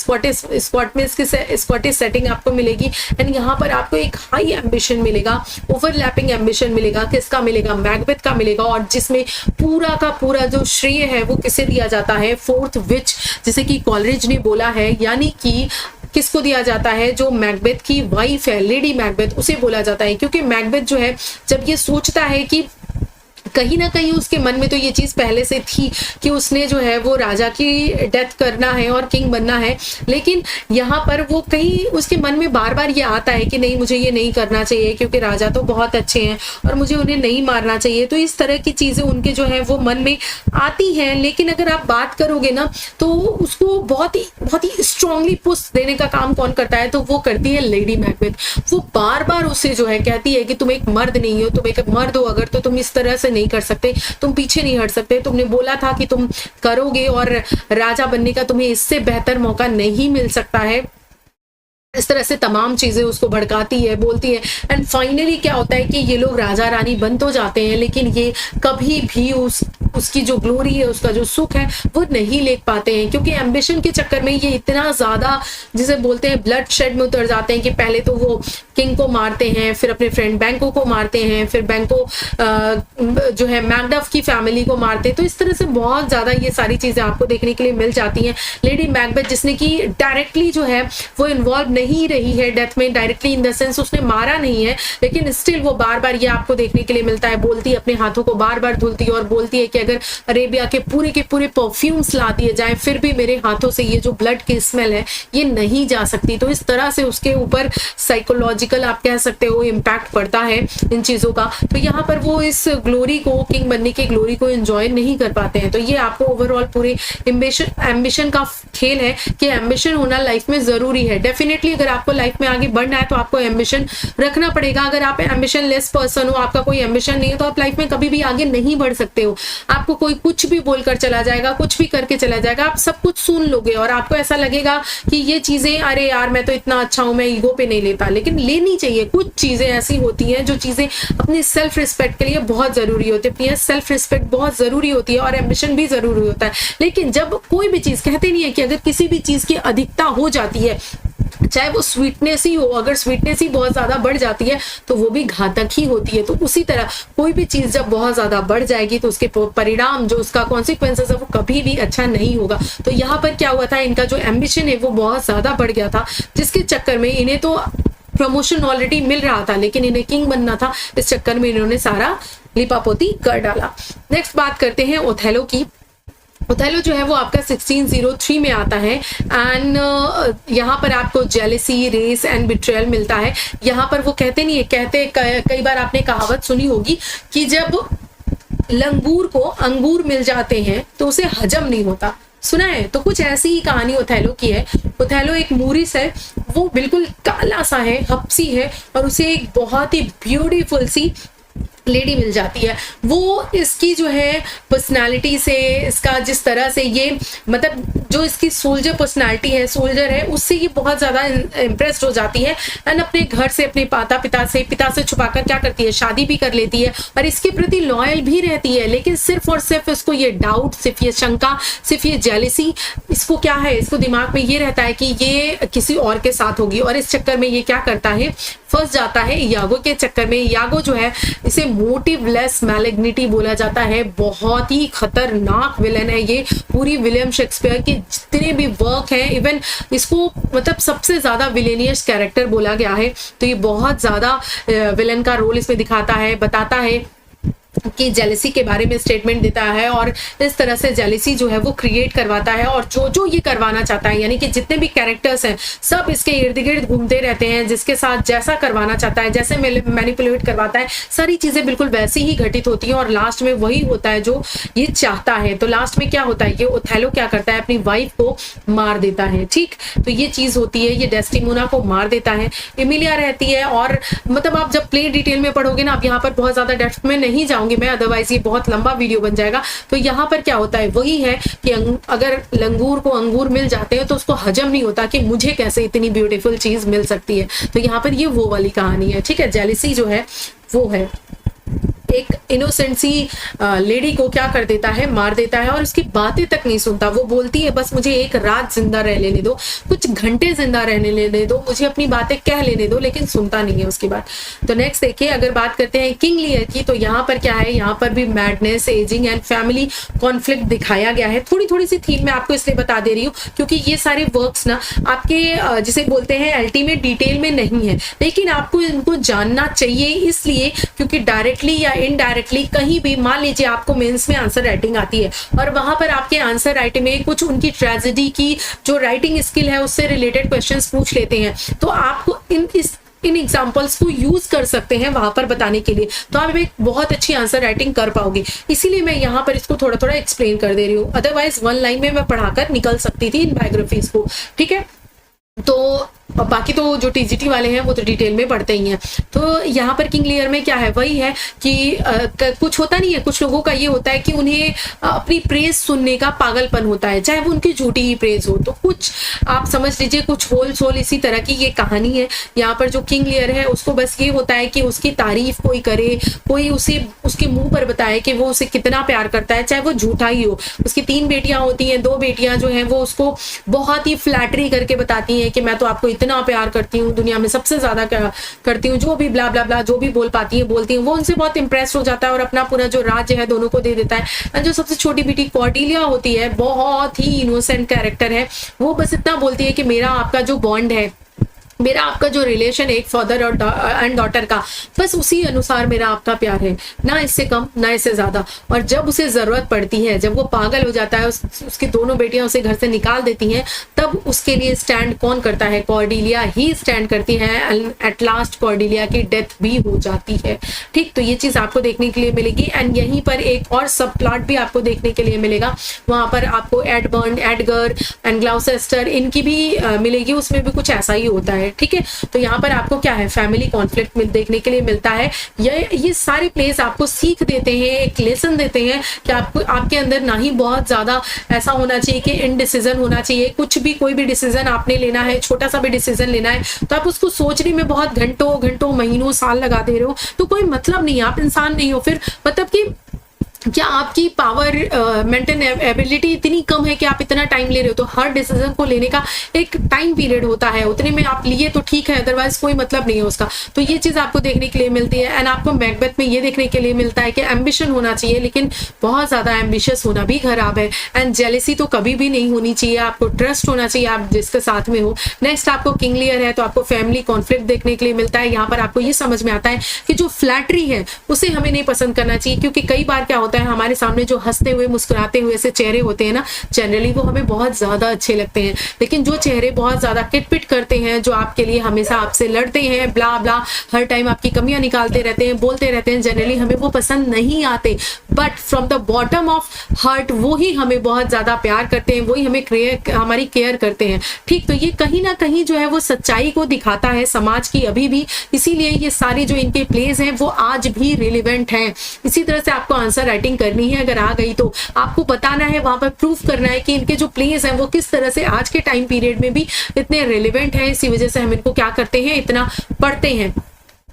Scottish setting आपको मिलेगी, एंड यहाँ पर आपको एक हाई एम्बिशन मिलेगा, ओवरलैपिंग एम्बिशन मिलेगा। किसका मिलेगा, मैकबेथ का मिलेगा। और जिसमें पूरा का पूरा जो श्रेय है वो किसे दिया जाता है, फोर्थ विच, जिसे कि कॉलरिज ने बोला है, यानी कि किसको दिया जाता है, जो मैकबेथ की वाइफ है, लेडी मैकबेथ, उसे बोला जाता है। क्योंकि मैकबेथ जो है जब ये सोचता है कि कहीं ना कहीं उसके मन में तो ये चीज पहले से थी कि उसने जो है वो राजा की डेथ करना है और किंग बनना है, लेकिन यहाँ पर वो कहीं उसके मन में बार बार ये आता है कि नहीं, मुझे ये नहीं करना चाहिए क्योंकि राजा तो बहुत अच्छे हैं और मुझे उन्हें नहीं मारना चाहिए। तो इस तरह की चीजें उनके जो है वो मन में आती हैं। लेकिन अगर आप बात करोगे ना तो उसको बहुत ही स्ट्रांगली पुश देने का काम कौन करता है, तो वो करती है लेडी मैकबेथ। वो बार बार उसे जो है कहती है कि तुम एक मर्द नहीं हो, तुम एक मर्द हो अगर, तो तुम इस तरह से नहीं कर सकते, तुम पीछे नहीं हट सकते। तुमने बोला था कि तुम करोगे और राजा बनने का तुम्हें इससे बेहतर मौका नहीं मिल सकता है। इस तरह से तमाम चीजें उसको भड़काती है, बोलती है। एंड फाइनली क्या होता है कि ये लोग राजा रानी बन तो जाते हैं, लेकिन ये कभी भी उसकी जो ग्लोरी है, उसका जो सुख है वो नहीं ले पाते हैं। क्योंकि एम्बिशन के चक्कर में ये इतना ज्यादा, जिसे बोलते हैं ब्लड शेड में उतर जाते हैं, कि पहले तो वो किंग को मारते हैं, फिर अपने फ्रेंड बैंको को मारते हैं, फिर बैंको जो है मैकडफ की फैमिली को मारते हैं। तो इस तरह से बहुत ज्यादा ये सारी चीजें आपको देखने के लिए मिल जाती हैं। लेडी मैकबेथ जिसने की डायरेक्टली जो है वो इन्वॉल्व नहीं रही है डेथ में, डायरेक्टली इन द सेंस उसने मारा नहीं है, लेकिन स्टिल वो बार बार ये आपको देखने के लिए मिलता है। बोलती है, अपने हाथों को बार बार धुलती है और बोलती है कि अगर अरेबिया के पूरे परफ्यूम्स ला दिए जाएं फिर भी मेरे हाथों से ये जो ब्लड की स्मेल है ये नहीं जा सकती। तो इस तरह से उसके ऊपर साइकोलॉजिकल आप कह सकते हो इम्पैक्ट पड़ता है इन चीजों का। तो यहाँ पर वो इस ग्लोरी को, किंग बनने की ग्लोरी को एंजॉय नहीं कर पाते हैं। तो ये आपको ओवरऑल पूरे एम्बिशन का खेल है कि एम्बिशन होना लाइफ में जरूरी है। डेफिनेटली अगर आपको लाइफ में आगे बढ़ना है तो आपको एम्बिशन रखना पड़ेगा। अगर आप एम्बिशन लेस पर्सन हो, आपका कोई एम्बिशन नहीं है, तो आप लाइफ में कभी भी आगे नहीं बढ़ सकते हो। आपको कोई कुछ भी बोलकर चला जाएगा, कुछ भी करके चला जाएगा, आप सब कुछ सुन लोगे और आपको ऐसा लगेगा कि ये चीजें, अरे यार मैं तो इतना अच्छा हूं, मैं ईगो पे नहीं लेता। लेकिन लेनी चाहिए। कुछ चीजें ऐसी होती हैं जो चीजें अपनी सेल्फ रिस्पेक्ट के लिए बहुत जरूरी होती है, अपनी सेल्फ रिस्पेक्ट बहुत जरूरी होती है और एम्बिशन भी जरूरी होता है। लेकिन जब कोई भी चीज, कहते नहीं है कि अगर किसी भी चीज की अधिकता हो जाती है, चाहे वो स्वीटनेस ही हो, अगर स्वीटनेस ही बहुत ज्यादा बढ़ जाती है तो वो भी घातक ही होती है। तो उसी तरह कोई भी चीज जब बहुत ज्यादा बढ़ जाएगी तो उसके परिणाम, जो उसका कॉन्सिक्वेंसेस है, वो कभी भी अच्छा नहीं होगा। तो यहाँ पर क्या हुआ था, इनका जो एम्बिशन है वो बहुत ज्यादा बढ़ गया था, जिसके चक्कर में इन्हें तो प्रमोशन ऑलरेडी मिल रहा था, लेकिन इन्हें किंग बनना था। इस चक्कर में इन्होंने सारा लिपापोती कर डाला। नेक्स्ट बात करते हैं ओथेलो की। ओथेलो जो है वो आपका 1603 में आता है एंड यहाँ पर आपको जेलेसी, रेस एंड बिट्रेयल मिलता है। यहाँ पर वो कहते नहीं है, कहते कई बार आपने कहावत सुनी होगी कि जब लंगूर को अंगूर मिल जाते हैं तो उसे हजम नहीं होता। सुना है? तो कुछ ऐसी ही कहानी ओथेलो की है। ओथेलो एक मूरिस है, वो बिल्कुल काला सा है, हपसी है और उसे एक बहुत ही ब्यूटीफुल सी लेडी मिल जाती है। वो इसकी जो है पर्सनालिटी से, इसका जिस तरह से ये, मतलब जो इसकी सोल्जर पर्सनालिटी है, सोल्जर है, उससे ये बहुत ज्यादा इम्प्रेस्ड हो जाती है एंड अपने घर से, अपने पिता से छुपाकर क्या करती है, शादी भी कर लेती है और इसके प्रति लॉयल भी रहती है। लेकिन सिर्फ और सिर्फ इसको ये डाउट, सिर्फ ये शंका, सिर्फ ये जेलिसी, इसको क्या है, इसको दिमाग में ये रहता है कि ये किसी और के साथ होगी और इस चक्कर में ये क्या करता है, फंस जाता है यागो के चक्कर में। यागो जो है, इसे मोटिवलेस मैलिग्निटी बोला जाता है। बहुत ही खतरनाक विलन है ये। पूरी विलियम शेक्सपियर के जितने भी वर्क हैं, इवन इसको मतलब सबसे ज्यादा विलेनियस कैरेक्टर बोला गया है। तो ये बहुत ज्यादा विलन का रोल इसमें दिखाता है, बताता है कि जेलेसी के बारे में स्टेटमेंट देता है और इस तरह से जेलेसी जो है वो क्रिएट करवाता है और जो जो ये करवाना चाहता है, यानी कि जितने भी कैरेक्टर्स हैं सब इसके इर्द गिर्द घूमते रहते हैं। जिसके साथ जैसा करवाना चाहता है, जैसे मैनिपुलेट करवाता है, सारी चीजें बिल्कुल वैसी ही घटित होती हैं और लास्ट में वही होता है जो ये चाहता है। तो लास्ट में क्या होता है, ये ओथेलो क्या करता है, अपनी वाइफ को मार देता है। ठीक, तो ये चीज होती है, ये डेस्टिमोना को मार देता है। एमिलिया रहती है और मतलब आप जब प्ले डिटेल में पढ़ोगे ना, आप यहाँ पर बहुत ज्यादा डेप्थ में नहीं जाऊंगी मैं, अदरवाइज ये बहुत लंबा वीडियो बन जाएगा। तो यहाँ पर क्या होता है, वही है कि अगर लंगूर को अंगूर मिल जाते हैं तो उसको हजम नहीं होता कि मुझे कैसे इतनी ब्यूटीफुल चीज मिल सकती है। तो यहाँ पर ये वो वाली कहानी है। ठीक है, जेलिसी जो है वो है एक इनोसेंट सी लेडी को क्या कर देता है, मार देता है और उसकी बातें तक नहीं सुनता। वो बोलती है बस मुझे एक रात जिंदा रह लेने दो, कुछ घंटे जिंदा रहने लेने दो, मुझे अपनी बातें कह लेने दो, लेकिन सुनता नहीं है उसकी बात। तो नेक्स्ट देखिए, अगर बात करते हैं किंग लियर की, तो यहाँ पर क्या है, यहाँ पर भी madness, ageing and family conflict दिखाया गया है। थोड़ी सी थीम मैं आपको इसलिए बता दे रही हूँ क्योंकि ये सारे वर्क्स ना आपके जिसे बोलते हैं अल्टीमेट डिटेल में नहीं है, लेकिन आपको इनको जानना चाहिए इसलिए क्योंकि डायरेक्टली या इनडायरेक्टली कहीं भी, मान लीजिए आपको मेंस में आंसर राइटिंग आती है और वहां पर आपके आंसर राइटिंग में कुछ उनकी ट्रेजेडी की जो राइटिंग स्किल है उससे रिलेटेड क्वेश्चंस पूछ लेते हैं, तो आपको इन एग्जाम्पल्स को यूज कर सकते हैं वहां पर बताने के लिए, तो आप एक बहुत अच्छी आंसर राइटिंग कर पाओगे। इसीलिए मैं यहाँ पर इसको थोड़ा थोड़ा एक्सप्लेन कर दे रही हूँ, अदरवाइज वन लाइन में मैं पढ़ाकर निकल सकती थी इन बायोग्राफीज को। ठीक है, तो बाकी तो जो टीजीटी वाले हैं वो तो डिटेल में पढ़ते ही हैं। तो यहाँ पर किंग लियर में क्या है, वही है कि कुछ होता नहीं है, कुछ लोगों का ये होता है कि उन्हें अपनी प्रेज सुनने का पागलपन होता है, चाहे वो उनकी झूठी ही प्रेज हो। तो कुछ आप समझ लीजिए कुछ होल सोल इसी तरह की ये कहानी है। यहाँ पर जो किंग लियर है उसको बस ये होता है कि उसकी तारीफ कोई करे, कोई उसे उसके मुंह पर बताए कि वो उसे कितना प्यार करता है, चाहे वो झूठा ही हो। उसकी 3 बेटियां होती हैं, 2 बेटियां जो हैं वो उसको बहुत ही फ्लैटरी करके बताती हैं कि मैं तो आपको इतना प्यार करती हूँ, दुनिया में सबसे ज्यादा करती हूँ, जो भी ब्ला ब्ला ब्ला जो भी बोलती हैं। वो उनसे बहुत इंप्रेस हो जाता है और अपना पूरा जो राज्य है दोनों को दे देता है। और जो सबसे छोटी बेटी कॉर्डिलिया होती है, बहुत ही इनोसेंट कैरेक्टर है, वो बस इतना बोलती है कि मेरा आपका जो बॉन्ड है, मेरा आपका जो रिलेशन है एक फादर एंड डॉटर का, बस उसी अनुसार मेरा आपका प्यार है, ना इससे कम ना इससे ज्यादा। और जब उसे जरूरत पड़ती है, जब वो पागल हो जाता है, उसकी दोनों बेटियां उसे घर से निकाल देती हैं, तब उसके लिए स्टैंड कौन करता है, कॉर्डिलिया ही स्टैंड करती है। एट लास्ट कॉर्डिलिया की डेथ भी हो जाती है। ठीक, तो ये चीज आपको देखने के लिए मिलेगी एंड यहीं पर एक और सब प्लॉट भी आपको देखने के लिए मिलेगा। वहां पर आपको एडबर्न, एडगर एंड ग्लाउसेस्टर इनकी भी मिलेगी, उसमें भी कुछ ऐसा ही होता है। ठीक है। तो यहाँ पर आपको क्या है, फैमिली कॉन्फ्लिक्ट देखने के लिए मिलता है। ये सारे प्लेस आपको सीख देते हैं, एक लेसन देते हैं कि आपको आपके अंदर ना ही बहुत ज्यादा ऐसा होना चाहिए कि इनडिसीजन होना चाहिए। कुछ भी कोई भी डिसीजन आपने लेना है, छोटा सा भी डिसीजन लेना है, तो आप उसको सोचने में बहुत घंटों महीनों साल लगा दे रहे हो, तो कोई मतलब नहीं, आप इंसान नहीं हो फिर। मतलब कि क्या आपकी पावर मेंटेन एबिलिटी इतनी कम है कि आप इतना टाइम ले रहे हो? तो हर डिसीजन को लेने का एक टाइम पीरियड होता है, उतने में आप लिए तो ठीक है, अदरवाइज कोई मतलब नहीं है उसका। तो ये चीज आपको देखने के लिए मिलती है। एंड आपको मैकबेथ में ये देखने के लिए मिलता है कि एम्बिशन होना चाहिए, लेकिन बहुत ज्यादा एम्बिशियस होना भी खराब है। एंड जेलेसी तो कभी भी नहीं होनी चाहिए, आपको ट्रस्ट होना चाहिए आप जिसके साथ में हो। नेक्स्ट आपको किंग लियर है, तो आपको फैमिली कॉन्फ्लिक्ट देखने के लिए मिलता है। यहाँ पर आपको ये समझ में आता है कि जो फ्लैटरी है उसे हमें नहीं पसंद करना चाहिए, क्योंकि कई बार क्या होता है, हमारे सामने जो हंसते हुए मुस्कुराते हुए ऐसे चेहरे होते हैं ना, जनरली वो हमें बहुत ज्यादा अच्छे लगते हैं। लेकिन जो चेहरे बहुत ज्यादा किटपिट करते हैं, जो आपके लिए हमेशा आपसे लड़ते हैं, ब्ला ब्ला, हर टाइम आपकी कमियां निकालते रहते हैं, बोलते रहते हैं, जनरली हमें वो पसंद नहीं आते। But from the bottom of heart वो ही हमें बहुत ज्यादा प्यार करते हैं, वही हमें हमारी केयर करते हैं। ठीक, तो ये कहीं ना कहीं जो है वो सच्चाई को दिखाता है समाज की अभी भी। इसीलिए ये सारे जो इनके प्लेज हैं वो आज भी रिलेवेंट हैं। इसी तरह से आपको आंसर राइटिंग करनी है, अगर आ गई तो आपको बताना है, वहां पर प्रूफ करना है कि इनके जो प्लेस हैं वो किस तरह से आज के टाइम पीरियड में भी इतने रिलेवेंट हैं। इसी वजह से हम इनको क्या करते हैं, इतना पढ़ते हैं,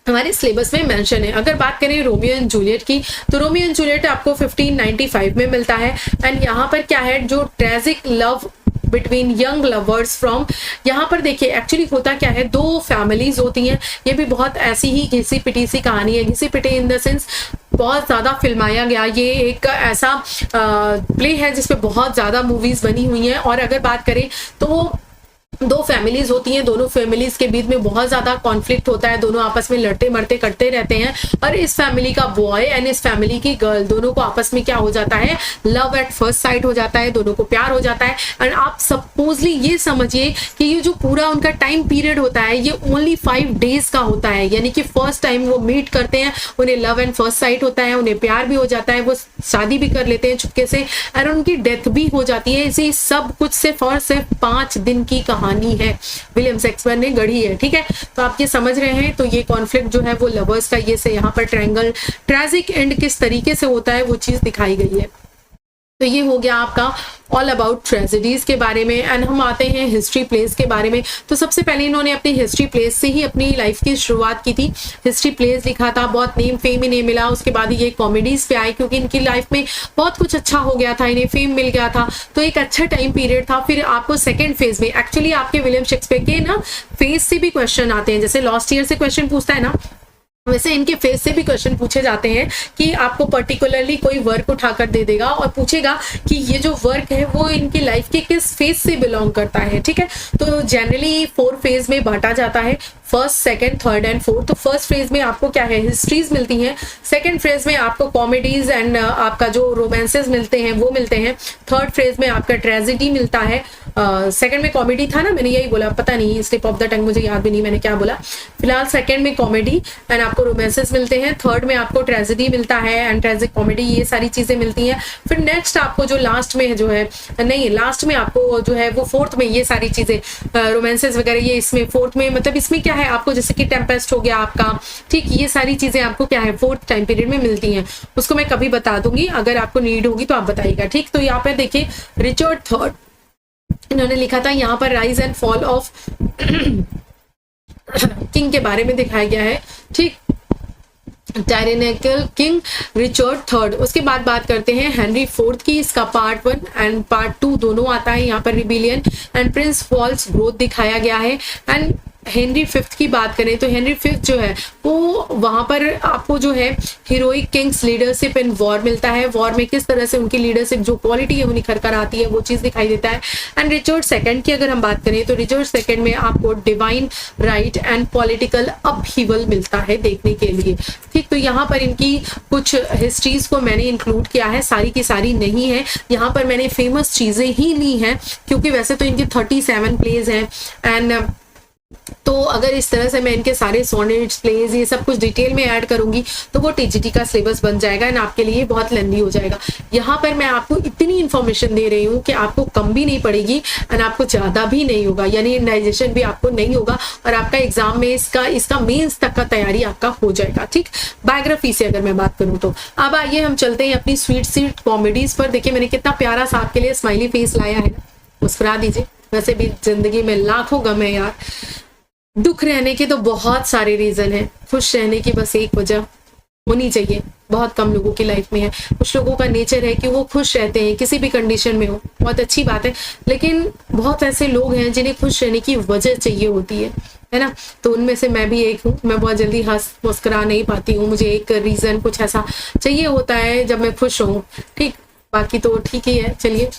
हमारे सिलेबस में मेंशन है। अगर बात करें रोमियो एंड जूलियट की, तो रोमियो एंड जूलियट आपको 1595 में मिलता है। एंड यहाँ पर क्या है, जो tragic love between young lovers from, यहाँ पर देखिए एक्चुअली होता क्या है, दो फैमिलीज होती हैं। ये भी बहुत ऐसी ही घिसी पिटी सी कहानी है, घिसी पिटी इन द सेंस बहुत ज्यादा फिल्माया गया। ये एक ऐसा प्ले है जिसपे बहुत ज्यादा मूवीज बनी हुई हैं। और अगर बात करें तो दो फैमिलीज होती हैं, दोनों फैमिलीज के बीच में बहुत ज्यादा कॉन्फ्लिक्ट होता है, दोनों आपस में लड़ते मरते करते रहते हैं। और इस फैमिली का बॉय एंड इस फैमिली की गर्ल, दोनों को आपस में क्या हो जाता है, लव एट फर्स्ट साइट हो जाता है, दोनों को प्यार हो जाता है। एंड आप सपोजली ये समझिए कि ये जो पूरा उनका टाइम पीरियड होता है ये ओनली 5 days का होता है। यानी कि फर्स्ट टाइम वो मीट करते हैं, उन्हें लव एंड फर्स्ट साइट होता है, उन्हें प्यार भी हो जाता है, वो शादी भी कर लेते हैं चुपके से, और उनकी डेथ भी हो जाती है। इसी सब कुछ सिर्फ और सिर्फ 5 दिन की कहानी है, विलियम शेक्सपियर ने गढ़ी है। ठीक है, तो आप ये समझ रहे हैं। तो ये कॉन्फ्लिक्ट जो है वो लवर्स का, ये से यहाँ पर ट्रायंगल ट्रेजिक एंड किस तरीके से होता है वो चीज दिखाई गई है। तो ये हो गया आपका ऑल अबाउट ट्रेजेडीज के बारे में। एंड हम आते हैं हिस्ट्री प्लेस के बारे में। तो सबसे पहले इन्होंने अपनी हिस्ट्री प्लेस से ही अपनी लाइफ की शुरुआत की थी। हिस्ट्री प्लेस लिखा था, बहुत नेम फेम इन्हें मिला। उसके बाद ये कॉमेडीज पे आए, क्योंकि इनकी लाइफ में बहुत कुछ अच्छा हो गया था, इन्हें फेम मिल गया था, तो एक अच्छा टाइम पीरियड था। फिर आपको सेकेंड फेज में एक्चुअली आपके विलियम शेक्सपियर के ना फेज से भी क्वेश्चन आते हैं, जैसे लास्ट ईयर से क्वेश्चन पूछता है ना, वैसे इनके फेज से भी क्वेश्चन पूछे जाते हैं कि आपको पर्टिकुलरली कोई वर्क उठाकर दे देगा और पूछेगा कि ये जो वर्क है वो इनकी लाइफ के किस फेज से बिलोंग करता है। ठीक है, तो जनरली 4 फेज में बांटा जाता है, first, second, third and fourth. तो फर्स्ट फेज में आपको क्या है, हिस्ट्रीज मिलती हैं। सेकंड फेज में आपको कॉमेडीज एंड आपका जो रोमांसेस मिलते हैं वो मिलते हैं। थर्ड फेज में आपका ट्रेजेडी मिलता है। सेकंड में कॉमेडी था ना, मैंने यही बोला, पता नहीं स्लिप ऑफ द टंग, मुझे याद भी नहीं मैंने क्या बोला। फिलहाल सेकंड में कॉमेडी एंड आपको रोमांसेस मिलते हैं। थर्ड में आपको ट्रेजेडी मिलता है एंड ट्रेजिक कॉमेडी, ये सारी चीजें मिलती हैं। फिर नेक्स्ट आपको जो लास्ट में जो है, नहीं लास्ट में आपको जो है वो फोर्थ में ये सारी चीजें रोमांसेस वगैरह, ये इसमें फोर्थ में, मतलब इसमें क्या है आपको, जैसे कि टेम्पेस्ट हो गया आपका, ठीक, ये सारी चीजें आपको क्या है फोर्थ टाइम पीरियड में मिलती हैं। उसको मैं कभी बता दूंगी, अगर आपको नीड होगी तो आप बताइएगा। ठीक, तो यहाँ पर देखिए रिचर्ड थर्ड इन्होंने लिखा था, यहाँ पर rise and fall of king के बारे में दिखाया गया है। ठीक, टायरेनिकल किंग रिचर्ड थर्ड। उसके बाद बात करते हैं हेनरी फोर्थ की, इसका पार्ट 1 एंड पार्ट 2 दोनों आता है। यहाँ पर rebellion and prince Hal's growth दिखाया गया है। एंड हेनरी फिफ्थ की बात करें तो हेनरी फिफ्थ जो है वो वहां पर आपको जो है heroic Kings leadership in war मिलता है। वॉर में किस तरह से उनकी लीडरशिप जो क्वालिटी है वो निखर कर आती है, वो चीज दिखाई देता है। एंड रिचर्ड सेकंड की अगर हम बात करें तो रिचर्ड सेकंड में आपको divine right and political upheaval मिलता है देखने के लिए। ठीक, तो यहाँ पर इनकी कुछ हिस्ट्रीज को मैंने इंक्लूड किया है, सारी की सारी नहीं है, यहाँ पर मैंने फेमस चीजें ही ली हैं, क्योंकि वैसे तो इनके 37 प्लेज हैं। एंड तो अगर इस तरह से मैं इनके सारे सोनेट्स, प्लेज, ये सब कुछ डिटेल में ऐड करूंगी तो वो टीजीटी का सिलेबस बन जाएगा एंड आपके लिए बहुत लेंदी हो जाएगा। यहाँ पर मैं आपको इतनी इन्फॉर्मेशन दे रही हूँ कि आपको कम भी नहीं पड़ेगी एंड आपको ज़्यादा भी नहीं होगा, यानी डाइजेशन भी आपको नहीं होगा और आपका एग्जाम में इसका मेंस तक का तैयारी आपका हो जाएगा। ठीक, बायोग्राफी से अगर मैं बात करूँ तो अब आइए हम चलते हैं अपनी स्वीट कॉमेडीज पर। देखिए मैंने कितना प्यारा सा आपके लिए स्माइली फेस लाया है, मुस्कुरा दीजिए। वैसे भी जिंदगी में लाखों गम है यार, दुख रहने के तो बहुत सारे रीजन है, खुश रहने की बस एक वजह होनी चाहिए। बहुत कम लोगों की लाइफ में है। कुछ लोगों का नेचर है कि वो खुश रहते हैं किसी भी कंडीशन में हो, बहुत अच्छी बात है, लेकिन बहुत ऐसे लोग हैं जिन्हें खुश रहने की वजह चाहिए होती है ना। तो उनमें से मैं भी एक हूँ। मैं बहुत जल्दी हंस मुस्कुरा नहीं पाती हूँ, मुझे एक रीजन कुछ ऐसा चाहिए होता है जब मैं खुश हूँ। ठीक, बाकी तो ठीक ही है। चलिए,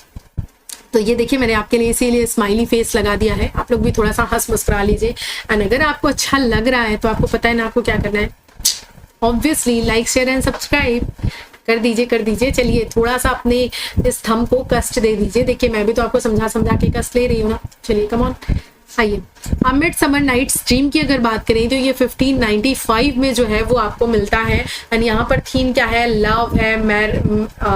तो ये देखिए मैंने आपके लिए इसीलिए स्माइली फेस लगा दिया है, आप लोग भी थोड़ा सा हंस मुस्कुरा लीजिए। एंड अगर आपको अच्छा लग रहा है तो आपको पता है ना आपको क्या करना है, obviously like share and subscribe कर दीजिए। चलिए थोड़ा सा अपने इस थंब को कष्ट दे दीजिए। देखिए मैं भी तो आपको समझा के कष्ट ले रही हूँ ना। चलिए कम ऑन, आइए। मिडसमर नाइट्स ड्रीम की अगर बात करें तो ये 1595 में जो है वो आपको मिलता है एंड यहाँ पर थीम क्या है, लव है,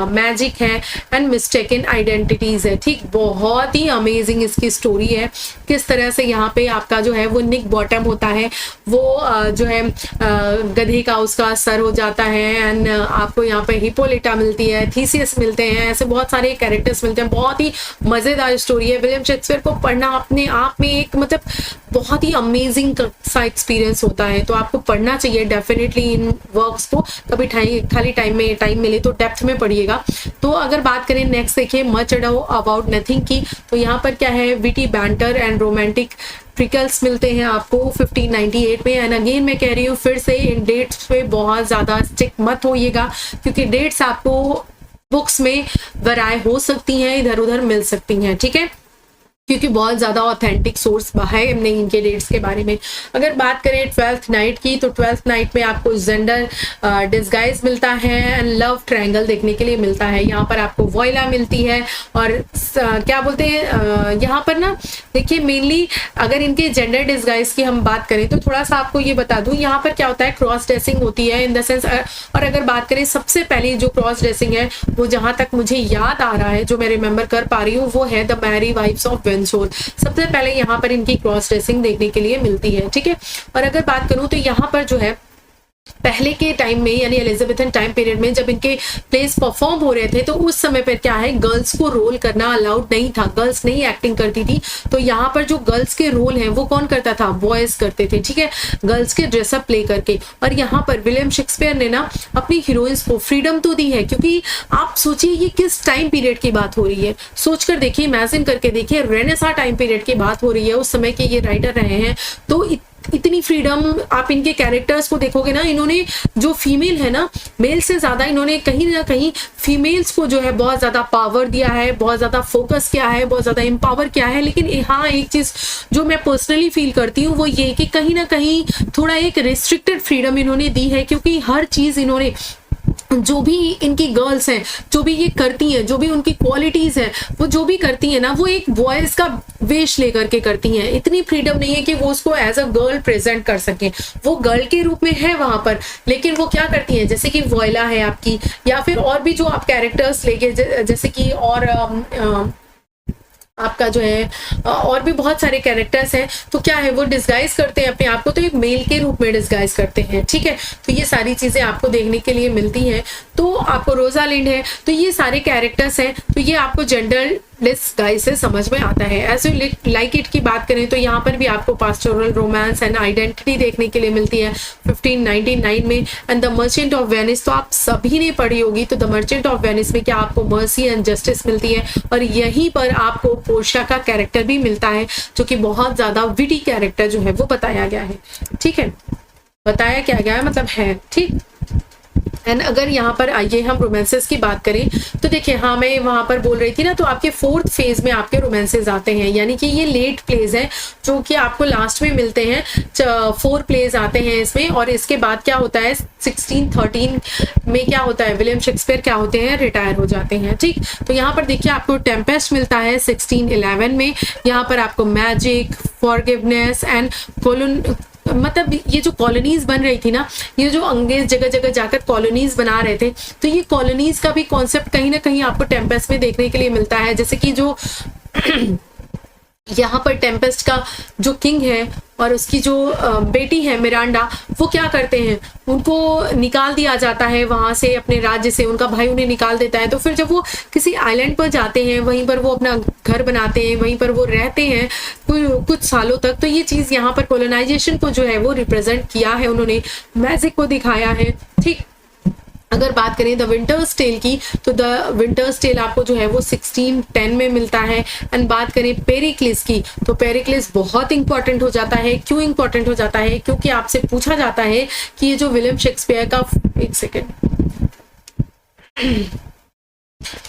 मैजिक है एंड मिस्टेकन आइडेंटिटीज है। ठीक, बहुत ही अमेजिंग इसकी स्टोरी है। किस तरह से यहाँ पे आपका जो है वो निक बॉटम होता है, वो जो है गधे का उसका सर हो जाता है एंड आपको यहाँ पे हिपोलिटा मिलती है, थीसियस मिलते हैं, ऐसे बहुत सारे कैरेक्टर्स मिलते हैं। बहुत ही मजेदार स्टोरी है। विलियम शेक्सपियर को पढ़ना अपने आप में एक मतलब बहुत ही अमेजिंग सा एक्सपीरियंस होता है, तो आपको पढ़ना चाहिए डेफिनेटली इन वर्क्स को। कभी खाली टाइम मिले तो डेप्थ में पढ़िएगा। तो अगर बात करें नेक्स्ट, देखिए मच अडो अबाउट नथिंग की, तो यहाँ पर क्या है, witty banter and romantic trickles मिलते हैं आपको 1598 में। एंड अगेन मैं कह रही हूँ फिर से इन डेट्स पे बहुत ज्यादा स्टिक मत होइएगा, क्योंकि डेट्स आपको बुक्स में वराय हो सकती हैं, इधर उधर मिल सकती हैं। ठीक है, क्योंकि बहुत ज़्यादा ऑथेंटिक सोर्स है नहीं इनके डेट्स के बारे में। अगर बात करें 12th नाइट की, तो 12th नाइट में आपको जेंडर डिस्गाइज मिलता है एंड लव ट्रायंगल देखने के लिए मिलता है। यहाँ पर आपको वॉयला मिलती है और क्या बोलते हैं यहाँ पर ना, देखिए मेनली अगर इनके जेंडर डिस्गाइज की हम बात करें तो थोड़ा सा आपको ये बता दूँ, यहाँ पर क्या होता है, क्रॉस ड्रेसिंग होती है इन द सेंस। और अगर बात करें सबसे पहले जो क्रॉस ड्रेसिंग है वो जहाँ तक मुझे याद आ रहा है, जो मैं रिमेंबर कर पा रही हूँ, वो है the merry wives of Windsor. सबसे पहले यहाँ पर इनकी क्रॉस ड्रेसिंग देखने के लिए मिलती है। ठीक है, और अगर बात करूं तो यहाँ पर जो है पहले के टाइम में यानी एलिजाबेथन टाइम पीरियड में जब इनके प्लेस परफॉर्म हो रहे थे तो उस समय पर क्या है, गर्ल्स को रोल करना अलाउड नहीं था, गर्ल्स नहीं एक्टिंग करती थी। तो यहाँ पर जो गर्ल्स के रोल हैं वो कौन करता था, बॉयज करते थे। ठीक है, गर्ल्स के ड्रेसअप प्ले करके। और यहाँ पर विलियम शेक्सपियर ने ना अपनी हीरोइंस को फ्रीडम तो दी है, क्योंकि आप सोचिए ये किस टाइम पीरियड की बात हो रही है, सोचकर देखिए, इमेजिन करके देखिए, रेनेसां टाइम पीरियड की बात हो रही है, उस समय के ये राइटर रहे हैं। तो इतनी फ्रीडम आप इनके कैरेक्टर्स को देखोगे ना, इन्होंने जो फीमेल है ना, मेल से ज्यादा इन्होंने कहीं ना कहीं फीमेल्स को जो है बहुत ज्यादा पावर दिया है, बहुत ज्यादा फोकस किया है, बहुत ज्यादा एम्पावर किया है। लेकिन हाँ, एक चीज जो मैं पर्सनली फील करती हूँ वो ये कि कहीं ना कहीं थोड़ा एक रिस्ट्रिक्टेड फ्रीडम इन्होंने दी है, क्योंकि हर चीज इन्होंने, जो भी इनकी गर्ल्स हैं, जो भी ये करती हैं, जो भी उनकी क्वालिटीज हैं, वो जो भी करती हैं ना, वो एक वॉइस का वेश लेकर के करती हैं। इतनी फ्रीडम नहीं है कि वो उसको एज अ गर्ल प्रेजेंट कर सकें। वो गर्ल के रूप में है वहां पर, लेकिन वो क्या करती हैं, जैसे कि वॉयला है आपकी, या फिर और भी जो आप कैरेक्टर्स लेके, जैसे कि और आपका जो है और भी बहुत सारे कैरेक्टर्स हैं, तो क्या है, वो डिस्गाइज करते हैं अपने आप को, तो एक मेल के रूप में डिस्गाइज करते हैं। ठीक है, तो ये सारी चीजें आपको देखने के लिए मिलती हैं। तो आपको रोजालिंड है, तो ये सारे कैरेक्टर्स हैं, तो ये आपको जेंडर डिस्गाइज से समझ में आता है। एज यू लाइक इट की बात करें तो यहाँ पर भी आपको पास्टोरल रोमांस एंड आइडेंटिटी देखने के लिए मिलती है 1599 में। And the merchant of Venice तो आप सभी ने पढ़ी होगी, तो द मर्चेंट ऑफ वेनिस में क्या आपको मर्सी एंड जस्टिस मिलती है, और यहीं पर आपको पोर्शिया का कैरेक्टर भी मिलता है, जो कि बहुत ज्यादा विटी कैरेक्टर जो है वो बताया गया है। ठीक है, बताया क्या गया है मतलब है। ठीक, एंड अगर यहाँ पर आइए हम रोमांसेस की बात करें तो देखिए, हाँ मैं वहां पर बोल रही थी ना, तो आपके 4th फेज में आपके रोमांसेस आते हैं, यानी कि ये लेट प्लेज हैं जो कि आपको लास्ट में मिलते हैं। 4 प्लेज आते हैं इसमें, और इसके बाद क्या होता है 1613 में क्या होता है, विलियम शेक्सपियर क्या होते हैं, रिटायर हो जाते हैं। ठीक, तो यहाँ पर देखिए आपको टेम्पेस्ट मिलता है 1611 में। यहाँ पर आपको मैजिक, फॉरगिवनेस एंड मतलब ये जो कॉलोनीज बन रही थी ना, ये जो अंग्रेज जगह जगह जाकर कॉलोनीज बना रहे थे, तो ये कॉलोनीज का भी कॉन्सेप्ट कहीं ना कहीं आपको टेम्पेस्ट में देखने के लिए मिलता है। जैसे कि जो यहाँ पर टेम्पेस्ट का जो किंग है और उसकी जो बेटी है मिरांडा, वो क्या करते हैं, उनको निकाल दिया जाता है वहां से, अपने राज्य से उनका भाई उन्हें निकाल देता है। तो फिर जब वो किसी आइलैंड पर जाते हैं, वहीं पर वो अपना घर बनाते हैं, वहीं पर वो रहते हैं कुछ सालों तक। तो ये चीज यहाँ पर कोलोनाइजेशन को जो है वो रिप्रेजेंट किया है, उन्होंने मैजिक को दिखाया है। ठीक, अगर बात करें द विंटर्स टेल की, तो द विंटर्स टेल आपको जो है वो 1610 में मिलता है। एंड बात करें पेरिक्लिस की, तो पेरिक्लिस बहुत इंपॉर्टेंट हो जाता है। क्यों इंपॉर्टेंट हो जाता है? क्योंकि आपसे पूछा जाता है कि ये जो विलियम शेक्सपियर का, एक सेकेंड,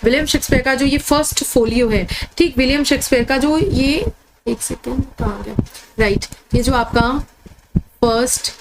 विलियम शेक्सपियर का जो ये फर्स्ट फोलियो है, ठीक, विलियम शेक्सपियर का जो ये, एक सेकेंड कहाँ गया, राइट, ये जो आपका फर्स्ट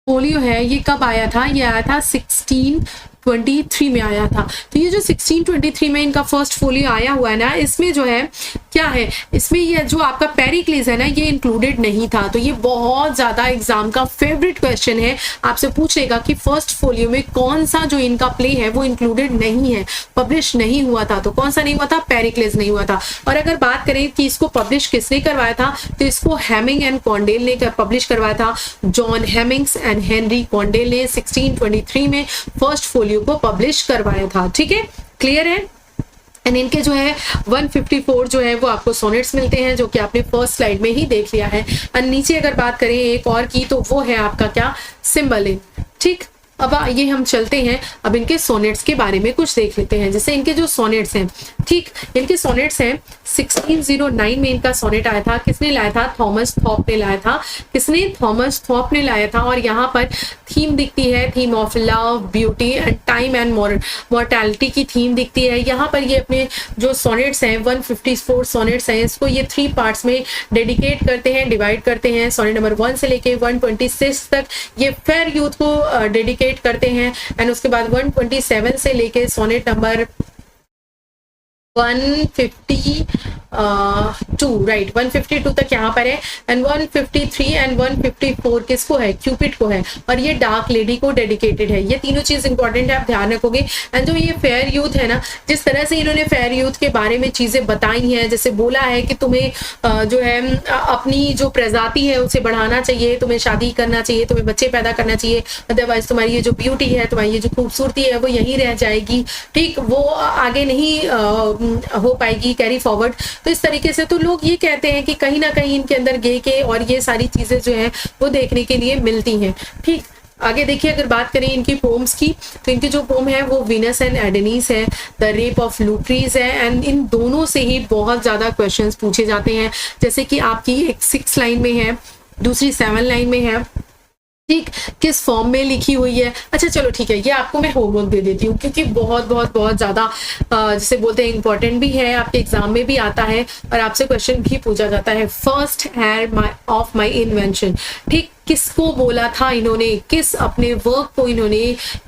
फोलियो है ये कब आया था? ये आया था 1623 में आया था। तो ये जो 1623 में इनका फर्स्ट फोलियो आया हुआ है ना, इसमें जो है क्या है, इसमें ये जो आपका पेरिक्लिस है ना, ये इंक्लूडेड नहीं था। तो ये बहुत ज्यादा एग्जाम का फेवरेट क्वेश्चन है, आपसे पूछेगा कि फर्स्ट फोलियो में कौन सा जो इनका प्ले है वो इंक्लूडेड नहीं है, पब्लिश नहीं हुआ था। तो कौन सा नहीं हुआ था? पेरिक्लिस नहीं हुआ था। और अगर बात करें कि इसको पब्लिश किसने करवाया था, तो इसको हेमिंग एंड कॉन्डेल ने पब्लिश करवाया था। John Heminges and Henry Condell ने 1623 में फर्स्ट फोलियो को पब्लिश करवाया था। ठीक है, क्लियर है? एंड इनके जो है 154 जो है वो आपको सोनेट्स मिलते हैं, जो कि आपने फर्स्ट स्लाइड में ही देख लिया है। और नीचे अगर बात करें एक और की, तो वो है आपका क्या, सिम्बलिन। ठीक, अब ये हम चलते हैं, अब इनके सोनेट्स के बारे में कुछ देख लेते हैं। जैसे इनके जो सोनेट्स हैं, ठीक, इनके सोनेट्स हैं 1609 में इनका सोनेट आया था। किसने लाया था? थॉमस थॉप ने लाया था। किसने? थॉमस थॉप ने लाया था। और यहाँ पर थीम दिखती है, theme of love, beauty and time and mortality की थीम दिखती है। यहाँ पर ये अपने जो सोनेट्स हैं 154 सोनेट्स हैं, इसको ये 3 पार्ट्स में डेडिकेट करते हैं, डिवाइड करते हैं। सोनेट नंबर 1 से लेके 126 तक ये फेयर यूथ को डेडिकेट करते हैं। एंड उसके बाद 127 से लेके सोनेट नंबर 152 राइट 152 तक यहाँ पर है। एंड 153 एंड 154 किसको है? क्यूपिड को है। और ये डार्क लेडी को डेडिकेटेड है। ये तीनों चीज इंपॉर्टेंट है, आप ध्यान रखोगे। एंड जो ये फेयर यूथ है ना, जिस तरह से इन्होंने फेयर यूथ के बारे में चीजें बताई हैं, जैसे बोला है कि तुम्हें जो है अपनी जो प्रजाति है उसे बढ़ाना चाहिए, तुम्हें शादी करना चाहिए, तुम्हें बच्चे पैदा करना चाहिए, अदरवाइज तुम्हारी ये जो ब्यूटी है, तुम्हारी ये जो खूबसूरती है वो यहीं रह जाएगी। ठीक, वो आगे नहीं हो पाएगी कैरी फॉरवर्ड। तो इस तरीके से तो लोग ये कहते हैं कि कहीं ना कहीं इनके अंदर गे के और ये सारी चीजें जो है वो देखने के लिए मिलती हैं। ठीक, आगे देखिए, अगर बात करें इनकी पोम्स की, तो इनकी जो पोम है वो वीनस एंड एडेनिस है, द रेप ऑफ लुक्रीज है। एंड इन दोनों से ही बहुत ज्यादा क्वेश्चंस पूछे जाते हैं। जैसे कि आपकी एक 6 लाइन में है, दूसरी 7 लाइन में है। ठीक, किस फॉर्म में लिखी हुई है। अच्छा चलो ठीक है, ये आपको मैं होमवर्क दे देती हूँ, क्योंकि बहुत बहुत बहुत ज्यादा जिसे बोलते हैं इंपॉर्टेंट भी है, आपके एग्जाम में भी आता है और आपसे क्वेश्चन भी पूछा जाता है। First heir of my invention, ठीक, किसको बोला था इन्होंने, किस अपने वर्क को इन्होंने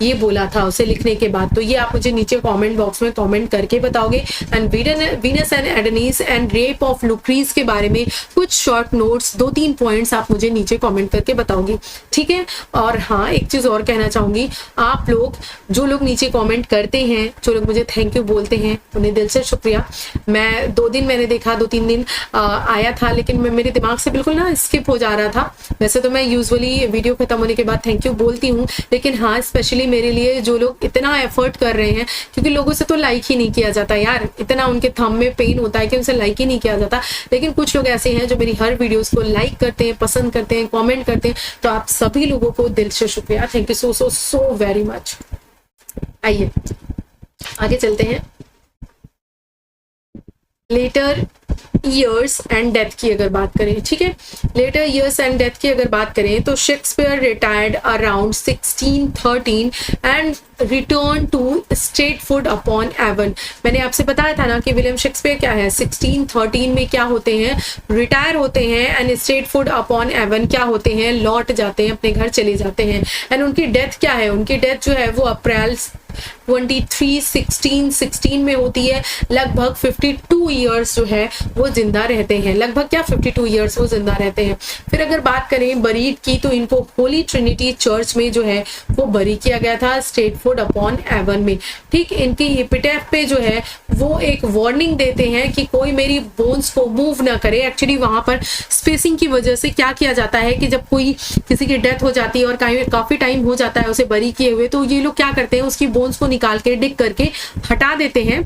ये बोला था उसे लिखने के बाद। तो ये आप मुझे नीचे कमेंट बॉक्स में कमेंट करके बताओगे। And Venus and Adonis and rape of Lucrece के बारे में कुछ शॉर्ट नोट्स, 2-3 पॉइंट्स आप मुझे नीचे कमेंट करके बताओगे। ठीक है, और हाँ एक चीज और कहना चाहूंगी, आप लोग जो लोग नीचे कॉमेंट करते हैं, जो लोग मुझे थैंक यू बोलते हैं, उन्हें दिल से शुक्रिया। मैं 2 दिन मैंने देखा, 2-3 दिन आया था, लेकिन मैं मेरे दिमाग से बिल्कुल ना स्किप हो जा रहा था। वैसे तो मैं यूजुअली वीडियो खत्म होने के बाद थैंक यू बोलती हूँ, लेकिन हाँ स्पेशली मेरे लिए जो लोग इतना एफर्ट कर रहे हैं, क्योंकि लोगों से तो लाइक ही नहीं किया जाता यार, इतना उनके थंब में पेन होता है कि उनसे लाइक ही नहीं किया जाता। लेकिन कुछ लोग ऐसे हैं जो मेरी हर वीडियोस को लाइक करते हैं, पसंद करते हैं, कमेंट करते हैं। तो आप सभी लोगों को दिल से शुक्रिया, thank you so very much. आइए आगे चलते हैं। लेटर ईयर्स एंड डेथ की अगर बात करें, ठीक है, लेटर ईयर्स एंड डेथ की अगर बात करें, तो Shakespeare retired around 1613 and return to Stratford upon Avon. मैंने आपसे बताया था ना कि विलियम शेक्सपियर क्या है, 1613 में क्या होते हैं, रिटायर होते हैं। एंड स्ट्रेटफुड अपॉन एवन क्या होते हैं, लौट जाते हैं, अपने घर चले जाते हैं। एंड उनकी डेथ क्या है, उनकी डेथ जो है वो अप्रैल 16 में होती है, लगभग 52 ईयर्स जो है वो जिंदा रहते हैं, लगभग क्या 52 ईयर्स वो जिंदा रहते हैं। फिर अगर बात करें बरीड की, तो इनको होली ट्रिनिटी चर्च में जो है वो बरी किया गया था, स्ट्रेटफोर्ड अपॉन एवन में। ठीक, इनकी एपिटैफ पे जो है वो एक वार्निंग देते हैं कि कोई मेरी बोन्स को मूव ना करे। एक्चुअली वहां पर स्पेसिंग की वजह से क्या किया जाता है कि जब कोई किसी की डेथ हो जाती है और काफी टाइम हो जाता है उसे बरी किए हुए, तो ये लोग क्या करते हैं, उसकी बोन्स को निकाल के डिग करके हटा देते हैं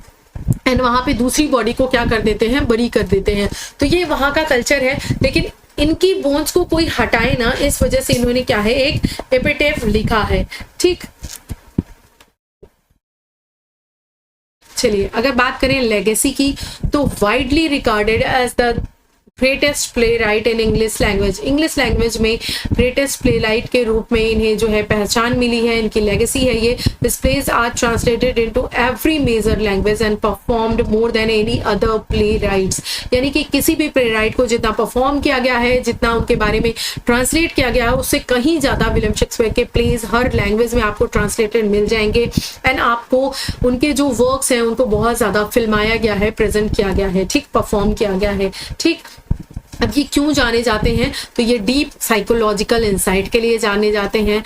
एंड वहां पे दूसरी बॉडी को क्या कर देते हैं, बरी कर देते हैं। तो ये वहां का कल्चर है, लेकिन इनकी बोन्स को कोई हटाए ना, इस वजह से इन्होंने क्या है, एक एपिटेफ लिखा है। ठीक, चलिए अगर बात करें लेगेसी की, तो widely regarded as the greatest playwright in English language में ग्रेटेस्ट प्ले राइट के रूप में इन्हें जो है पहचान मिली है, इनकी लेगेसी है ये। This plays are translated into every major language and performed more than any other playwrights, यानी कि किसी भी प्ले राइट को जितना परफॉर्म किया गया है, जितना उनके बारे में ट्रांसलेट किया गया है, उससे कहीं ज्यादा विलियम शेक्सपियर के प्लेज हर लैंग्वेज में आपको ट्रांसलेटेड मिल जाएंगे एंड आपको उनके जो वर्क्स हैं उनको बहुत ज्यादा फिल्माया गया है, प्रेजेंट किया गया है, ठीक, परफॉर्म किया गया है। ठीक, अब ये क्यों जाने जाते हैं, तो ये डीप साइकोलॉजिकल इंसाइट के लिए जाने जाते हैं,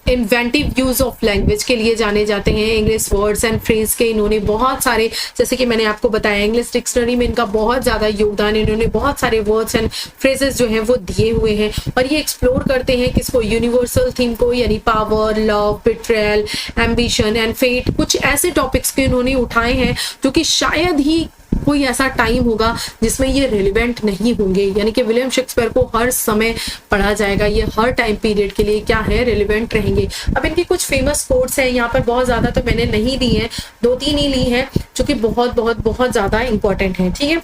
इन्वेंटिव यूज ऑफ लैंग्वेज के लिए जाने जाते हैं, इंग्लिश वर्ड्स एंड फ्रेज के इन्होंने बहुत सारे, जैसे कि मैंने आपको बताया इंग्लिश डिक्शनरी में इनका बहुत ज़्यादा योगदान, इन्होंने बहुत सारे वर्ड्स एंड फ्रेजेस जो हैं वो दिए हुए हैं और ये एक्सप्लोर करते हैं किसको, यूनिवर्सल थीम को, यानी power, love, betrayal, ambition and fate. कुछ ऐसे टॉपिक्स के इन्होंने उठाए हैं जो कि शायद ही कोई ऐसा टाइम होगा जिसमें ये रिलेवेंट नहीं होंगे, यानी कि विलियम शेक्सपियर को हर समय पढ़ा जाएगा, ये हर टाइम पीरियड के लिए क्या है, रिलेवेंट रहेंगे। अब इनकी कुछ फेमस कोट्स हैं, यहाँ पर बहुत ज्यादा तो मैंने नहीं दी है, 2-3 ही ली है जो कि बहुत बहुत बहुत ज्यादा इंपॉर्टेंट है। ठीक है,